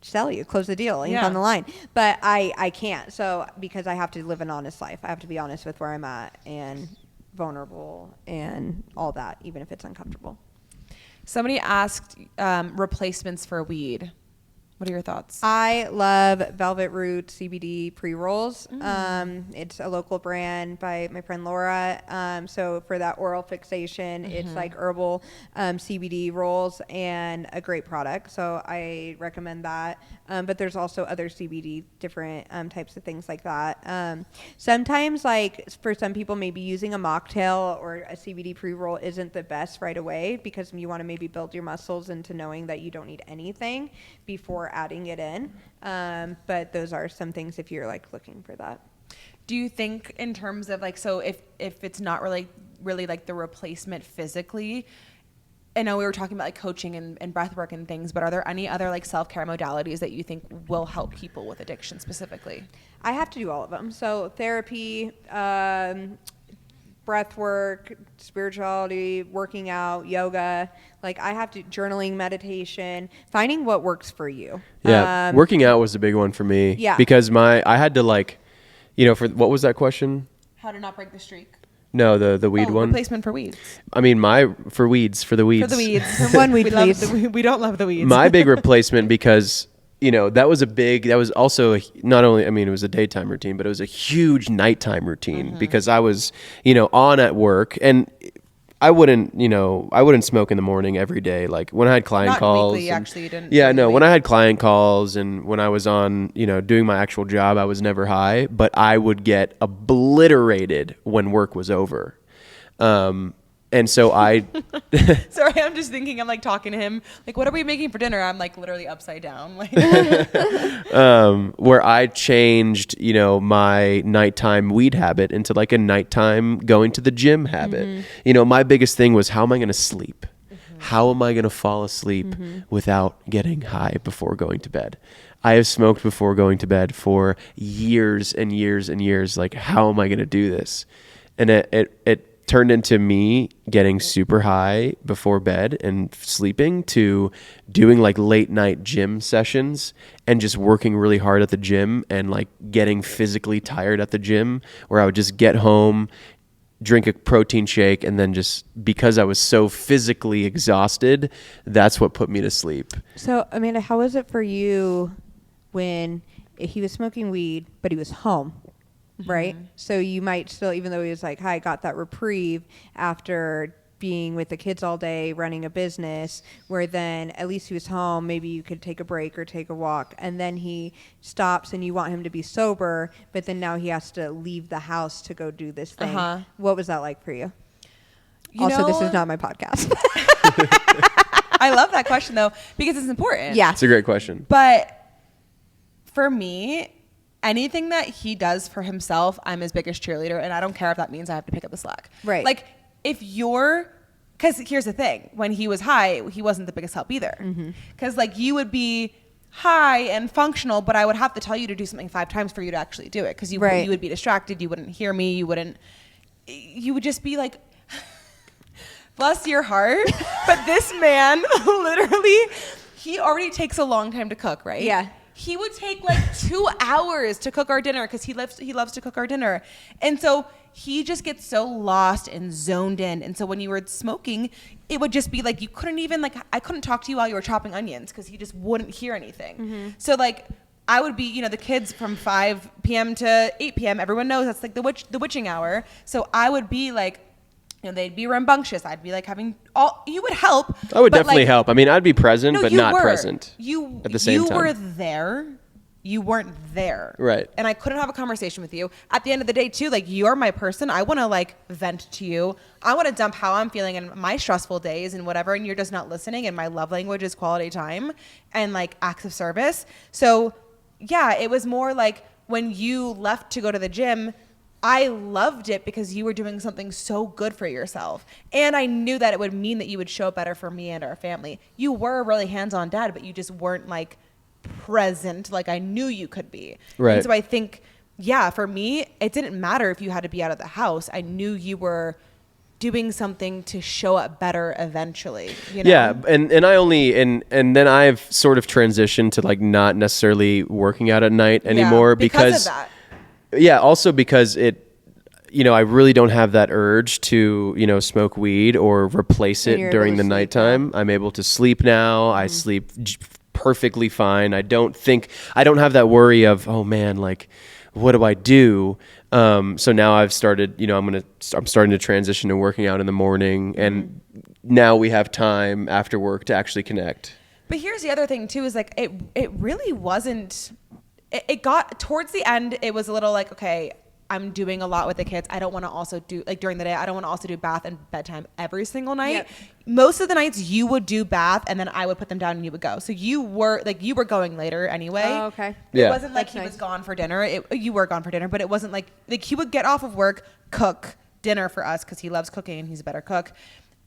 sell you, close the deal, ink on the line. But I can't. So because I have to live an honest life. I have to be honest with where I'm at and vulnerable and all that, even if it's uncomfortable. Somebody asked replacements for weed. What are your thoughts? I love Velvet Root CBD pre-rolls. It's a local brand by my friend Laura. So for that oral fixation, it's like herbal CBD rolls and a great product. So I recommend that. But there's also other CBD different types of things like that. Sometimes like for some people, maybe using a mocktail or a CBD pre-roll isn't the best right away, because you want to maybe build your muscles into knowing that you don't need anything before adding it in. But those are some things if you're like looking for that. Do you think in terms of like, so if it's not really like the replacement physically, I know we were talking about like coaching and breath work and things, but are there any other like self-care modalities that you think will help people with addiction specifically? I have to do all of them. So therapy, breath work, spirituality, working out, yoga. Like I have to journaling, meditation, finding what works for you. Yeah, working out was a big one for me. Yeah. Because I had to like, for what was that question? How to not break the streak. No, the weed one. Replacement for weeds. I mean, for the weeds. For the weeds. One weed, please. We don't love the weeds. My big replacement, because that was also not only, it was a daytime routine, but it was a huge nighttime routine because I was, on at work, and I wouldn't smoke in the morning every day. Like when I had client Not calls. weekly, actually, you didn't. Yeah, no, when I had client calls and when I was on, doing my actual job, I was never high, but I would get obliterated when work was over. And so I... Sorry, I'm just thinking, I'm like talking to him, like, what are we making for dinner? I'm like literally upside down. Like, where I changed, my nighttime weed habit into like a nighttime going to the gym habit. My biggest thing was, how am I going to sleep? How am I going to fall asleep without getting high before going to bed? I have smoked before going to bed for years and years and years. Like, how am I going to do this? And it turned into me getting super high before bed and sleeping, to doing like late night gym sessions and just working really hard at the gym and like getting physically tired at the gym, where I would just get home, drink a protein shake, and then just, because I was so physically exhausted, that's what put me to sleep. So, Amanda, how was it for you when he was smoking weed, but he was home? Right? So you might still, even though he was like, hi, I got that reprieve after being with the kids all day, running a business, where then at least he was home, maybe you could take a break or take a walk, and then he stops and you want him to be sober, but then now he has to leave the house to go do this thing. What was that like for you? Also, this is not my podcast. I love that question though, because it's important. Yeah. It's a great question. But for me, anything that he does for himself, I'm his biggest cheerleader, and I don't care if that means I have to pick up the slack. Right. Like, because here's the thing, when he was high, he wasn't the biggest help either. Because like you would be high and functional, but I would have to tell you to do something 5 times for you to actually do it, because you would be distracted, you wouldn't hear me, you would just be like, bless your heart. But this man, literally, he already takes a long time to cook, right? Yeah. He would take like 2 hours to cook our dinner, because he loves to cook our dinner. And so he just gets so lost and zoned in. And so when you were smoking, it would just be like, you couldn't even I couldn't talk to you while you were chopping onions, because he just wouldn't hear anything. So like I would be, the kids from 5 p.m. to 8 p.m. Everyone knows that's like the witching hour. So I would be like they'd be rambunctious. I'd be like you would help. I would but, definitely like, help. I mean, I'd be present, no, but you not were. present You at the same time. You were there. You weren't there. Right. And I couldn't have a conversation with you. At the end of the day, too, like, you're my person. I want to, like, vent to you. I want to dump how I'm feeling in my stressful days and whatever, and you're just not listening, and my love language is quality time and, like, acts of service. So, yeah, it was more like when you left to go to the gym, I loved it because you were doing something so good for yourself. And I knew that it would mean that you would show up better for me and our family. You were a really hands-on dad, but you just weren't, like, present like I knew you could be. Right. And so I think, yeah, for me, it didn't matter if you had to be out of the house. I knew you were doing something to show up better eventually. You know? Yeah, and I only and then I've sort of transitioned to like not necessarily working out at night anymore because of that. Yeah, also because it, I really don't have that urge to, smoke weed or replace it during the nighttime. I'm able to sleep now. I sleep perfectly fine. I don't have that worry of, oh man, like, what do I do? So now I've started, I'm starting to transition to working out in the morning, and now we have time after work to actually connect. But here's the other thing too, is like, it really wasn't, it got towards the end, it was a little like, okay, I'm doing a lot with the kids. I don't want to also do, like, during the day, I don't want to also do bath and bedtime every single night. Yep. Most of the nights you would do bath and then I would put them down and you would go. So you were going later anyway. Oh, okay. Yeah. It wasn't like That's he nice. was gone for dinner. You were gone for dinner, but it wasn't like he would get off of work, cook dinner for us because he loves cooking and he's a better cook.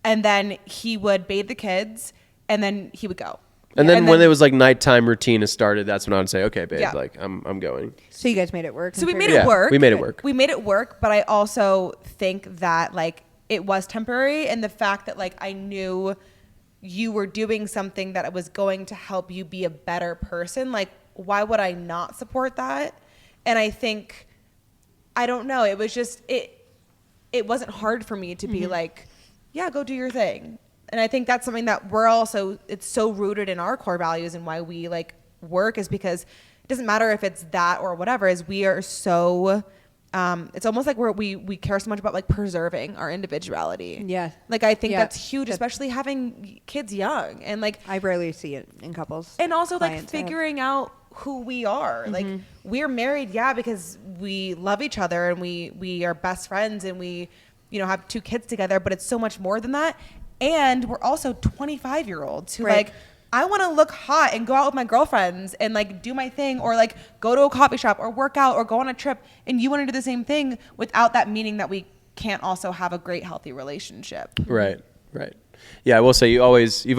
And then he would bathe the kids and then he would go. And then when it was like nighttime routine has started, that's when I would say, okay, babe, Yeah. like I'm going. So you guys made it work. So we and made figured it Yeah, work. we made it work. We made it work, but I also think that like it was temporary, and the fact that like I knew you were doing something that was going to help you be a better person, like why would I not support that? And I think, I don't know, it was just it wasn't hard for me to be like, yeah, go do your thing. And I think that's something that it's so rooted in our core values, and why we like work is because it doesn't matter if it's that or whatever, is we are so, it's almost like we care so much about like preserving our individuality. Yeah. Like I think Yeah. that's huge, especially having kids young, and like, I rarely see it in couples. and also like clients I have. figuring out who we are. Like we're married, because we love each other and we are best friends and we, have 2 kids together, but it's so much more than that. And we're also 25-year-olds who Right. like, I want to look hot and go out with my girlfriends and like do my thing, or like go to a coffee shop or work out or go on a trip. And you want to do the same thing without that meaning that we can't also have a great, healthy relationship. Right. Yeah, I will say you've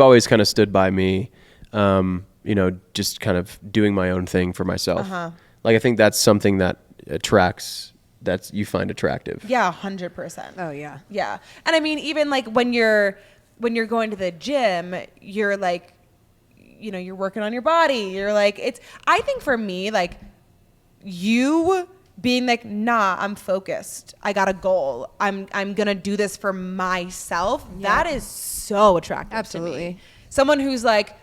always kind of stood by me, just kind of doing my own thing for myself. Like I think that's something that that you find attractive. Yeah, 100%. Oh yeah. Yeah. And I mean, even like when you're going to the gym, you're like, you're working on your body. You're like, I think for me, like you being like, nah, I'm focused. I got a goal. I'm going to do this for myself. Yeah. That is so attractive to Absolutely. me. Someone who's like,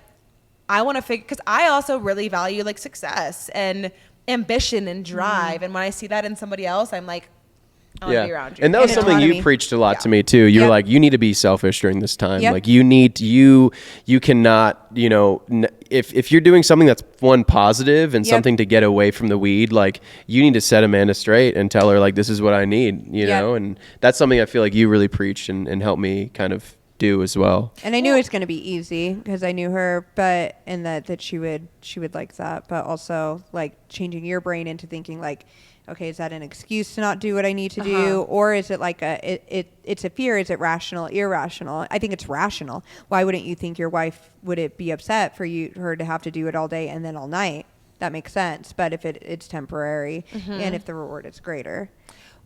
I want to figure, because I also really value like success and ambition and drive. And when I see that in somebody else, I'm like, I want to be around you. And that was And something autonomy. you preached a lot to Yeah. me too. You were Yep. like, you need to be selfish during this time. Yep. Like you cannot, if you're doing something that's one positive and Yep. something to get away from the weed, like you need to set Amanda straight and tell her like, this is what I need, Yep. and that's something I feel like you really preached and helped me kind of do as well. And I knew it's going to be easy because I knew her, and that she would like that, but also like changing your brain into thinking like, okay, is that an excuse to not do what I need to do, or is it like it's a fear? Is it rational, irrational? I think it's rational. Why wouldn't you think your wife would it be upset for her to have to do it all day and then all night? That makes sense. But if it's temporary and if the reward is greater.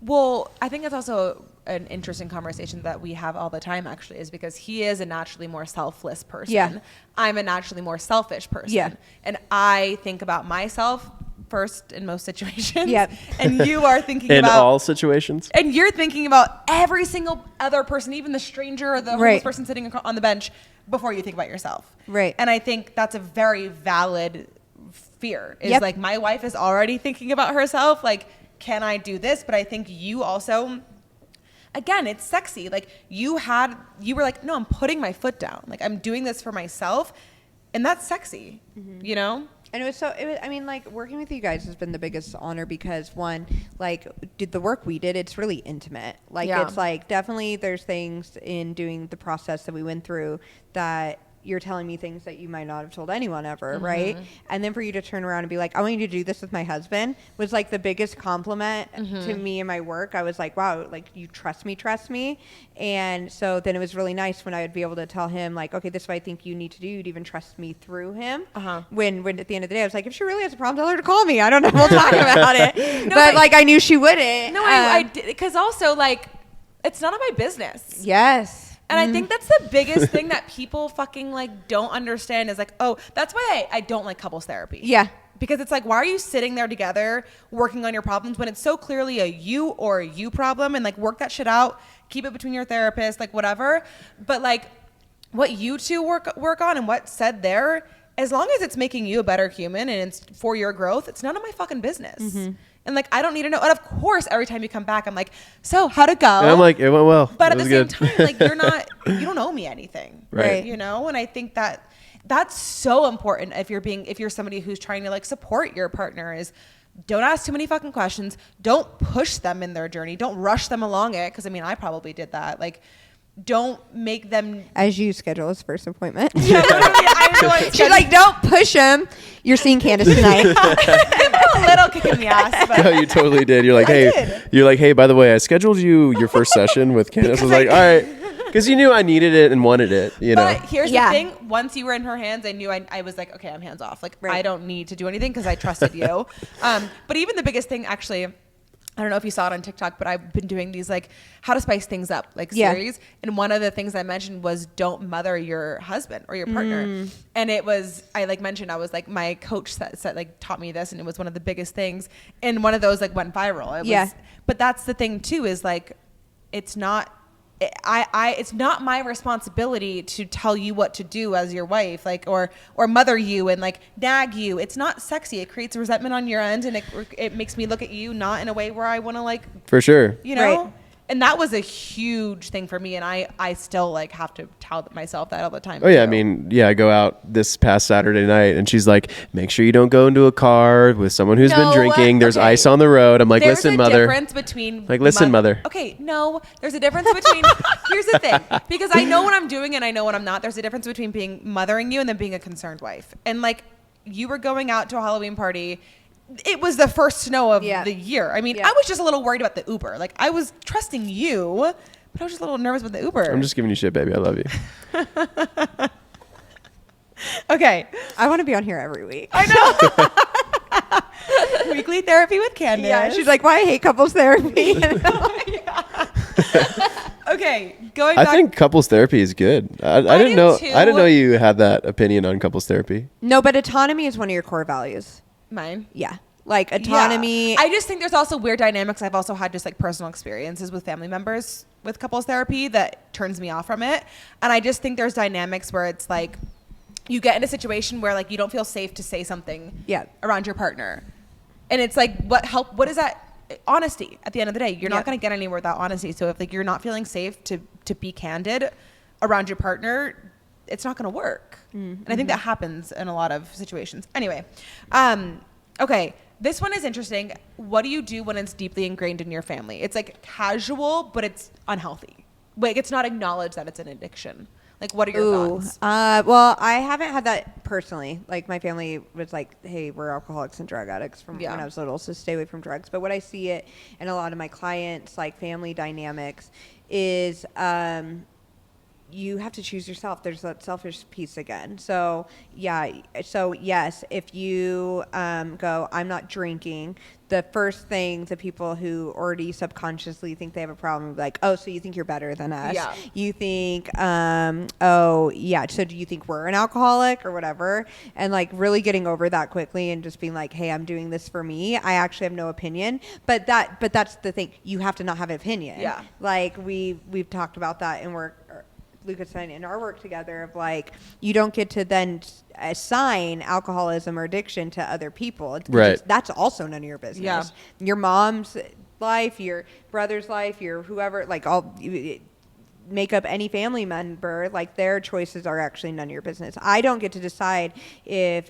Well, I think it's also an interesting conversation that we have all the time, actually, is because he is a naturally more selfless person. Yeah. I'm a naturally more selfish person. Yeah. And I think about myself first in most situations. Yep. And you are thinking In about all situations. and you're thinking about every single other person, even the stranger or the homeless Right. person sitting on the bench, before you think about yourself. Right. And I think that's a very valid fear. Is Yep. like, my wife is already thinking about herself. Like, can I do this? But I think you also, again, it's sexy. Like you were like, no, I'm putting my foot down. Like I'm doing this for myself. And that's sexy, you know? And I mean, like, working with you guys has been the biggest honor because, one, like, did the work we did, it's really intimate. Like, it's like, definitely there's things in doing the process that we went through that you're telling me things that you might not have told anyone ever, right? And then for you to turn around and be like, I want you to do this with my husband was like the biggest compliment to me and my work. I was like, wow, like you trust me. And so then it was really nice when I would be able to tell him like, okay, this is what I think you need to do. You'd even trust me through him. When at the end of the day, I was like, if she really has a problem, tell her to call me. I don't know. We'll talk about it. But like, I knew she wouldn't. No, I did. Because also like, it's none of my business. Yes. And I think that's the biggest thing that people fucking like don't understand is like, oh, that's why I don't like couples therapy. Yeah. Because it's like, why are you sitting there together working on your problems when it's so clearly a you problem, and like work that shit out, keep it between your therapist, like whatever. But like what you two work on and what's said there, as long as it's making you a better human and it's for your growth, it's none of my fucking business. And like, I don't need to know. And of course, every time you come back, I'm like, so how'd it go? And I'm like, it went well. But it at the same time, like you don't owe me anything. Right. You know? And I think that that's so important if you're somebody who's trying to like support your partner is don't ask too many fucking questions. Don't push them in their journey. Don't rush them along it. Cause I mean, I probably did that. Like, don't make them as you schedule his first appointment. Yeah, literally, she's like, don't push him. You're seeing Candice tonight. A little kick in the ass. But No, you totally did. You're like, hey, by the way, I scheduled you your first session with Candice. I was like, all right. Because you knew I needed it and wanted it, you know. But here's the thing. Once you were in her hands, I knew I was like, okay, I'm hands off. Like, I don't need to do anything because I trusted you. But even the biggest thing, actually, I don't know if you saw it on TikTok, but I've been doing these like how to spice things up like series. And one of the things I mentioned was don't mother your husband or your partner. And it was, I like mentioned, I was like, my coach said like taught me this, and it was one of the biggest things. And one of those like went viral. It was, but that's the thing too, is like, it's not my responsibility to tell you what to do as your wife, like, or mother you and like nag you. It's not sexy. It creates resentment on your end, and it makes me look at you not in a way where I want to like, for sure, you know. And that was a huge thing for me, and I still like have to tell myself that all the time. Oh yeah, I mean, I go out this past Saturday night, and she's like, "Make sure you don't go into a car with someone who's been drinking. There's ice on the road." I'm like, "Listen, mother." There's a difference between mother. Okay, no, there's a difference between. Here's the thing, because I know what I'm doing and I know what I'm not. There's a difference between mothering you and then being a concerned wife. And like, you were going out to a Halloween party. It was the first snow of the year. I mean, I was just a little worried about the Uber. Like, I was trusting you, but I was just a little nervous with the Uber. I'm just giving you shit, baby. I love you. Okay. I want to be on here every week. I know. Weekly therapy with Candice. Yeah, she's like, why I hate couples therapy. Okay, going back. I think couples therapy is good. I didn't know. I didn't know you had that opinion on couples therapy. No, but autonomy is one of your core values. Mine. Yeah. Like autonomy. Yeah. I just think there's also weird dynamics. I've also had just like personal experiences with family members with couples therapy that turns me off from it. And I just think there's dynamics where it's like you get in a situation where like you don't feel safe to say something around your partner. And it's like, what is that? Honesty at the end of the day. You're not going to get anywhere without honesty. So if like you're not feeling safe to be candid around your partner, it's not going to work. And I think that happens in a lot of situations. Anyway, okay, this one is interesting. What do you do when it's deeply ingrained in your family? It's like casual, but it's unhealthy. Like it's not acknowledged that it's an addiction. Like, what are your thoughts? Well, I haven't had that personally. Like, my family was like, hey, we're alcoholics and drug addicts from when I was little, so stay away from drugs. But what I see it in a lot of my clients, like family dynamics, is you have to choose yourself. There's that selfish piece again. So, yes, if you go, I'm not drinking, the first thing the people who already subconsciously think they have a problem will be like, oh, so you think you're better than us? Yeah. You think, so do you think we're an alcoholic or whatever? And like really getting over that quickly and just being like, hey, I'm doing this for me. I actually have no opinion. But that's the thing. You have to not have an opinion. Yeah. Like we've talked about that in work. Lucas and I in our work together of like, you don't get to then assign alcoholism or addiction to other people. Right. That's also none of your business. Yeah. Your mom's life, your brother's life, your whoever, like all make up any family member, like their choices are actually none of your business. I don't get to decide if,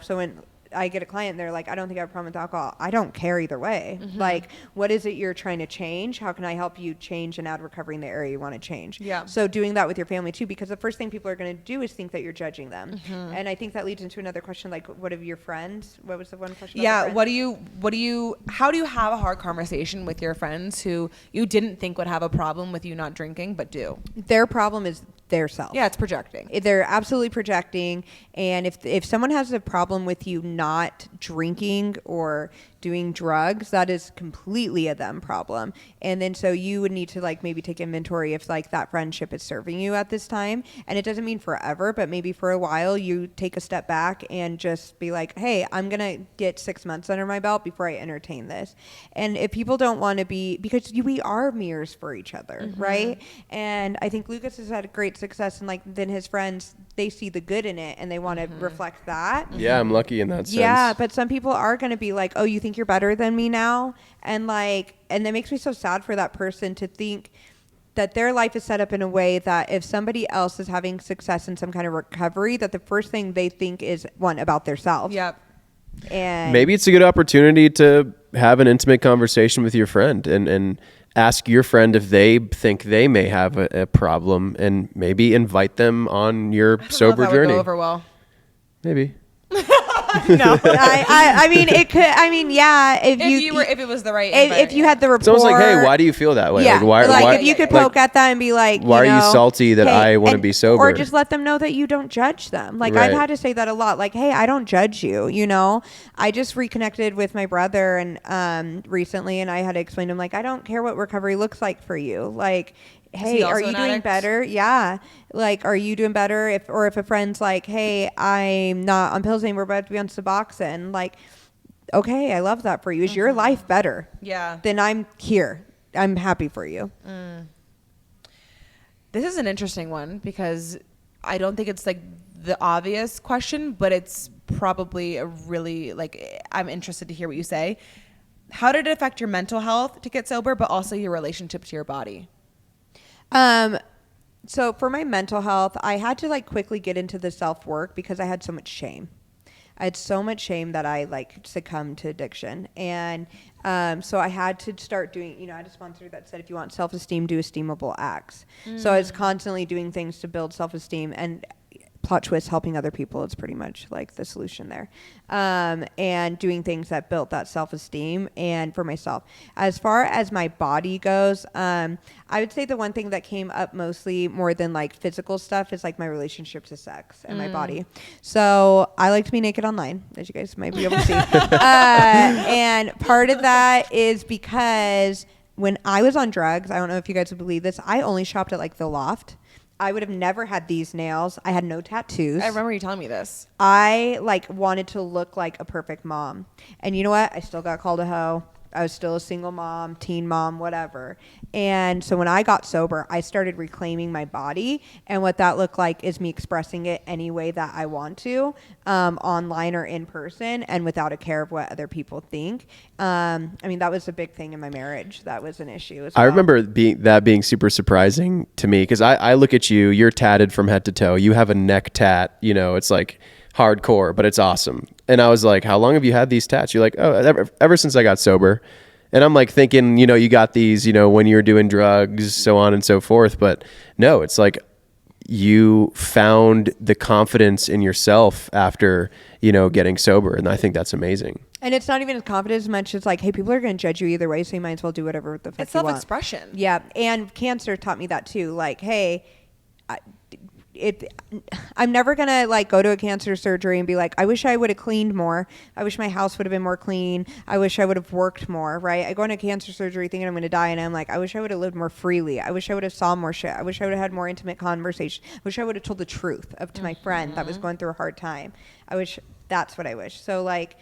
so when I get a client and they're like, I don't think I have a problem with alcohol. I don't care either way. Like, what is it you're trying to change? How can I help you change and add recovery in the area you want to change? Yeah. So doing that with your family too, because the first thing people are going to do is think that you're judging them. And I think that leads into another question, like, what of your friends? What was the one question? Yeah. How do you have a hard conversation with your friends who you didn't think would have a problem with you not drinking, but do? Their problem is their self. Yeah, it's projecting. They're absolutely projecting. And if someone has a problem with you not drinking or doing drugs, that is completely a them problem. And then so you would need to like maybe take inventory if like that friendship is serving you at this time. And it doesn't mean forever, but maybe for a while you take a step back and just be like, hey, I'm going to get 6 months under my belt before I entertain this. And if people don't want to be, because we are mirrors for each other, right? And I think Lucas has had great success, and like then his friends, they see the good in it and they want to reflect that. Yeah, I'm lucky in that sense. Yeah, but some people are going to be like, oh, you think you're better than me now? And like, and that makes me so sad for that person to think that their life is set up in a way that if somebody else is having success in some kind of recovery, that the first thing they think is one about themselves. Yep. And maybe it's a good opportunity to have an intimate conversation with your friend and ask your friend if they think they may have a problem, and maybe invite them on your sober journey. Would go over well. Maybe. No. I mean, it could. I mean, yeah. If it was the right. If you had the rapport. It's almost like, hey, why do you feel that way? Yeah. Why if you could poke at that and be like, why are you salty that I want to be sober? Or just let them know that you don't judge them. Like I've had to say that a lot. Like, hey, I don't judge you. I just reconnected with my brother and recently, and I had to explain to him like, I don't care what recovery looks like for you. Like, hey, are you doing better? Yeah. Like, are you doing better? If a friend's like, hey, I'm not on pills anymore, but I have to be on Suboxone. Like, okay, I love that for you. Is your life better? Yeah. Then I'm here. I'm happy for you. This is an interesting one because I don't think it's like the obvious question, but it's probably a really, like, I'm interested to hear what you say. How did it affect your mental health to get sober, but also your relationship to your body? So for my mental health, I had to like quickly get into the self-work because I had so much shame. I had so much shame that I like succumbed to addiction. And so I had to start doing, I had a sponsor that said, if you want self-esteem, do esteemable acts. So I was constantly doing things to build self-esteem, and plot twist, helping other people is pretty much like the solution there. And doing things that built that self-esteem and for myself. As far as my body goes, I would say the one thing that came up mostly more than like physical stuff is like my relationship to sex and my body. So I like to be naked online, as you guys might be able to see. And part of that is because when I was on drugs, I don't know if you guys would believe this, I only shopped at like the Loft. I would have never had these nails. I had no tattoos. I remember you telling me this. I like wanted to look like a perfect mom. And you know what? I still got called a hoe. I was still a single mom, teen mom, whatever. And so when I got sober, I started reclaiming my body. And what that looked like is me expressing it any way that I want to, online or in person, and without a care of what other people think. I mean, that was a big thing in my marriage. That was an issue as well. I remember being super surprising to me because I look at you, you're tatted from head to toe. You have a neck tat, it's like hardcore, but it's awesome. And I was like, how long have you had these tats? You're like, oh, ever since I got sober. And I'm like thinking, you got these, when you're doing drugs, so on and so forth. But no, it's like you found the confidence in yourself after, getting sober. And I think that's amazing. And it's not even as confident as much as like, hey, people are going to judge you either way, so you might as well do whatever the fuck it's you want. Self-expression. Yeah. And cancer taught me that too. Like, hey, I'm never going to like go to a cancer surgery and be like, I wish I would have cleaned more. I wish my house would have been more clean. I wish I would have worked more, right? I go into cancer surgery thinking I'm going to die, and I'm like, I wish I would have lived more freely. I wish I would have saw more shit. I wish I would have had more intimate conversation. I wish I would have told the truth to my friend that was going through a hard time. That's what I wish. So like,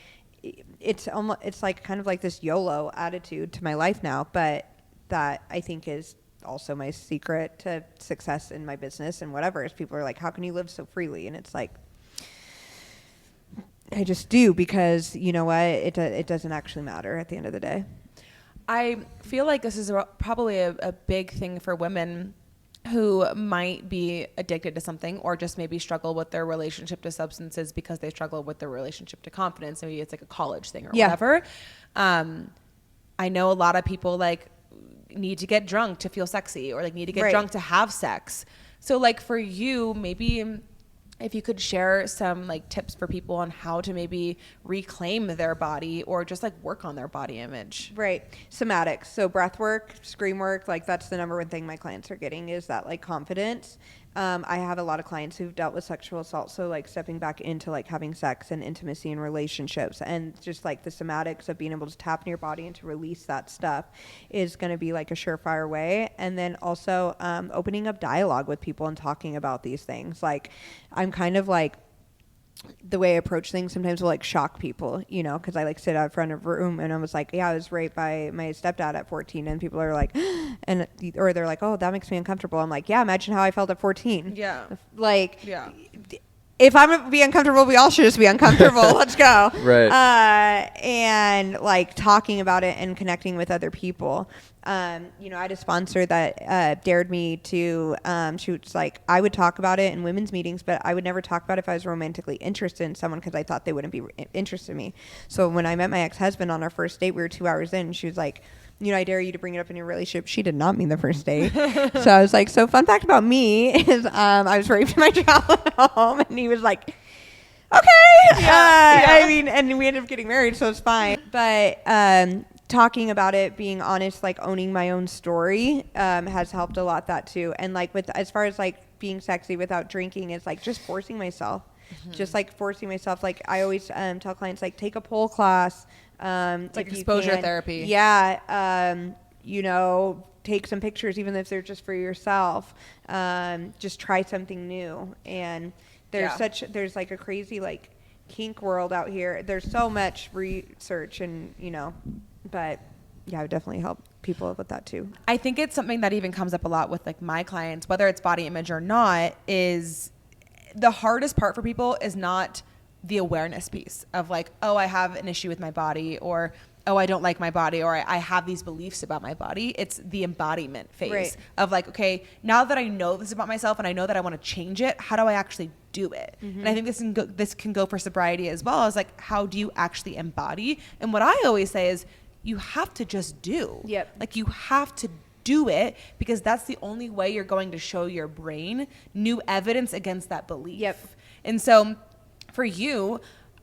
it's like kind of like this YOLO attitude to my life now, but that I think is also my secret to success in my business and whatever is people are like, how can you live so freely? And it's like, I just do, because you know what, it doesn't actually matter at the end of the day. I feel like this is probably a big thing for women who might be addicted to something or just maybe struggle with their relationship to substances because they struggle with their relationship to confidence. Maybe it's like a college thing or whatever. I know a lot of people like need to get drunk to feel sexy or like need to get drunk to have sex. So like for you, maybe if you could share some like tips for people on how to maybe reclaim their body or just like work on their body image. Right. Somatics. So breath work, scream work, like that's the number one thing my clients are getting is that like confidence. I have a lot of clients who've dealt with sexual assault. So like stepping back into like having sex and intimacy and relationships and just like the somatics of being able to tap in your body and to release that stuff is going to be like a surefire way. And then also opening up dialogue with people and talking about these things. Like I'm kind of like, the way I approach things sometimes will like shock people, you know, because I like sit out front of a room and I was like, yeah, I was raped by my stepdad at 14, and people are like, and or they're like, oh, that makes me uncomfortable. I'm like, yeah, imagine how I felt at 14. Yeah. Like, if I'm gonna be uncomfortable, we all should just be uncomfortable. Let's go. Right. And like talking about it and connecting with other people. You know, I had a sponsor that dared me to, she was like, I would talk about it in women's meetings, but I would never talk about it if I was romantically interested in someone because I thought they wouldn't be interested in me. So when I met my ex-husband on our first date, we were 2 hours in, and she was like, you know, I dare you to bring it up in your relationship. She did not mean the first date. So I was like, so fun fact about me is I was raped in my childhood home. And he was like, okay. I mean, and we ended up getting married, so it's fine. But talking about it, being honest, like owning my own story has helped a lot, that too. And like with as far as like being sexy without drinking, it's like just forcing myself. Just like forcing myself. Like I always tell clients, like take a pole class. It's like exposure therapy. Yeah. You know, take some pictures, even if they're just for yourself. Just try something new. And there's like a crazy like kink world out here. There's so much research and, you know, but yeah, I would definitely help people with that too. I think it's something that even comes up a lot with like my clients, whether it's body image or not, is the hardest part for people is not the awareness piece of like, oh, I have an issue with my body, or oh, I don't like my body, or I have these beliefs about my body. It's the embodiment phase of like, okay, now that I know this about myself and I know that I want to change it, how do I actually do it? And I think this can go for sobriety as well, as like, how do you actually embody? And what I always say is you have to just do. Like you have to do it, because that's the only way you're going to show your brain new evidence against that belief. And so for you,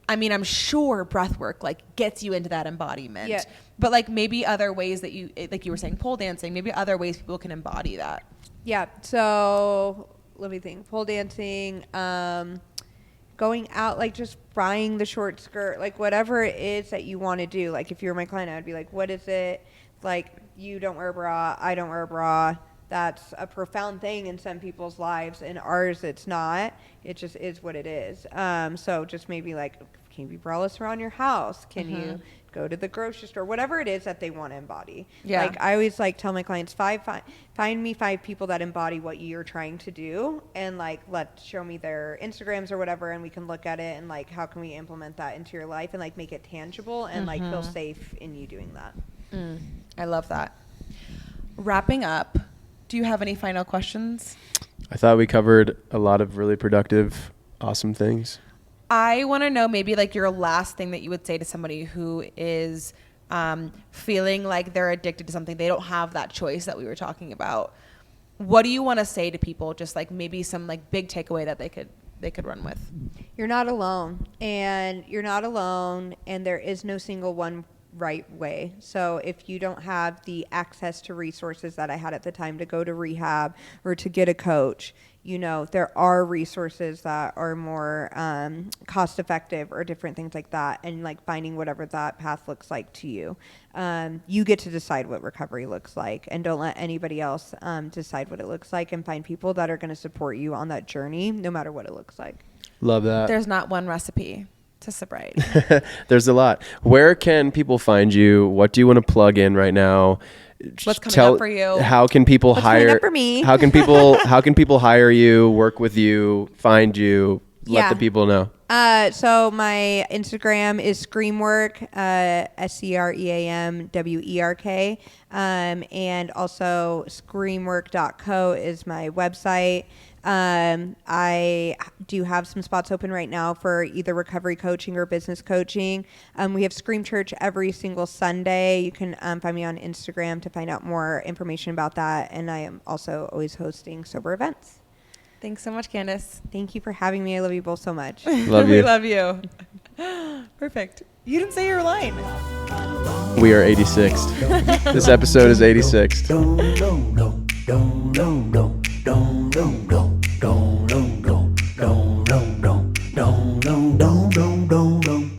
I mean, I'm sure breath work like gets you into that embodiment, but like maybe other ways that you, like you were saying, pole dancing, maybe other ways people can embody that. So let me think. Pole dancing, going out, like just buying the short skirt, like whatever it is that you want to do. Like if you're my client, I'd be like, what is it? Like, you don't wear a bra, I don't wear a bra. That's a profound thing in some people's lives. In ours, it's not. It just is what it is. So just maybe like, can you be braless around your house? Can you go to the grocery store? Whatever it is that they want to embody. Like I always like tell my clients, find me 5 people that embody what you're trying to do, and like show me their Instagrams or whatever, and we can look at it and like how can we implement that into your life and like make it tangible and like feel safe in you doing that. I love that. Wrapping up, do you have any final questions? I thought we covered a lot of really productive, awesome things. I want to know maybe like your last thing that you would say to somebody who is feeling like they're addicted to something. They don't have that choice that we were talking about. What do you want to say to people? Just like maybe some like big takeaway that they could run with. You're not alone, and there is no single one right way. So if you don't have the access to resources that I had at the time to go to rehab or to get a coach, you know, there are resources that are more cost effective or different things like that, and like finding whatever that path looks like to you. You get to decide what recovery looks like, and don't let anybody else decide what it looks like, and find people that are going to support you on that journey no matter what it looks like. Love that. There's not one recipe to sobriety. There's a lot. Where can people find you? What do you want to plug in right now? What's coming up for you? How can people hire? Up for me? How can people hire you, work with you, find you? let the people know. So my Instagram is Screamwork, SCREAMWERK. And also screamwork.co is my website. I do have some spots open right now for either recovery coaching or business coaching. We have Scream Church every single Sunday. You can find me on Instagram to find out more information about that. And I am also always hosting sober events. Thanks so much, Candice. Thank you for having me. I love you both so much. Love We you. love you. Perfect. You didn't say your line. We are 86th. This episode is 86th. Don't know, no, don't know, no, don't know, no, don't know, no.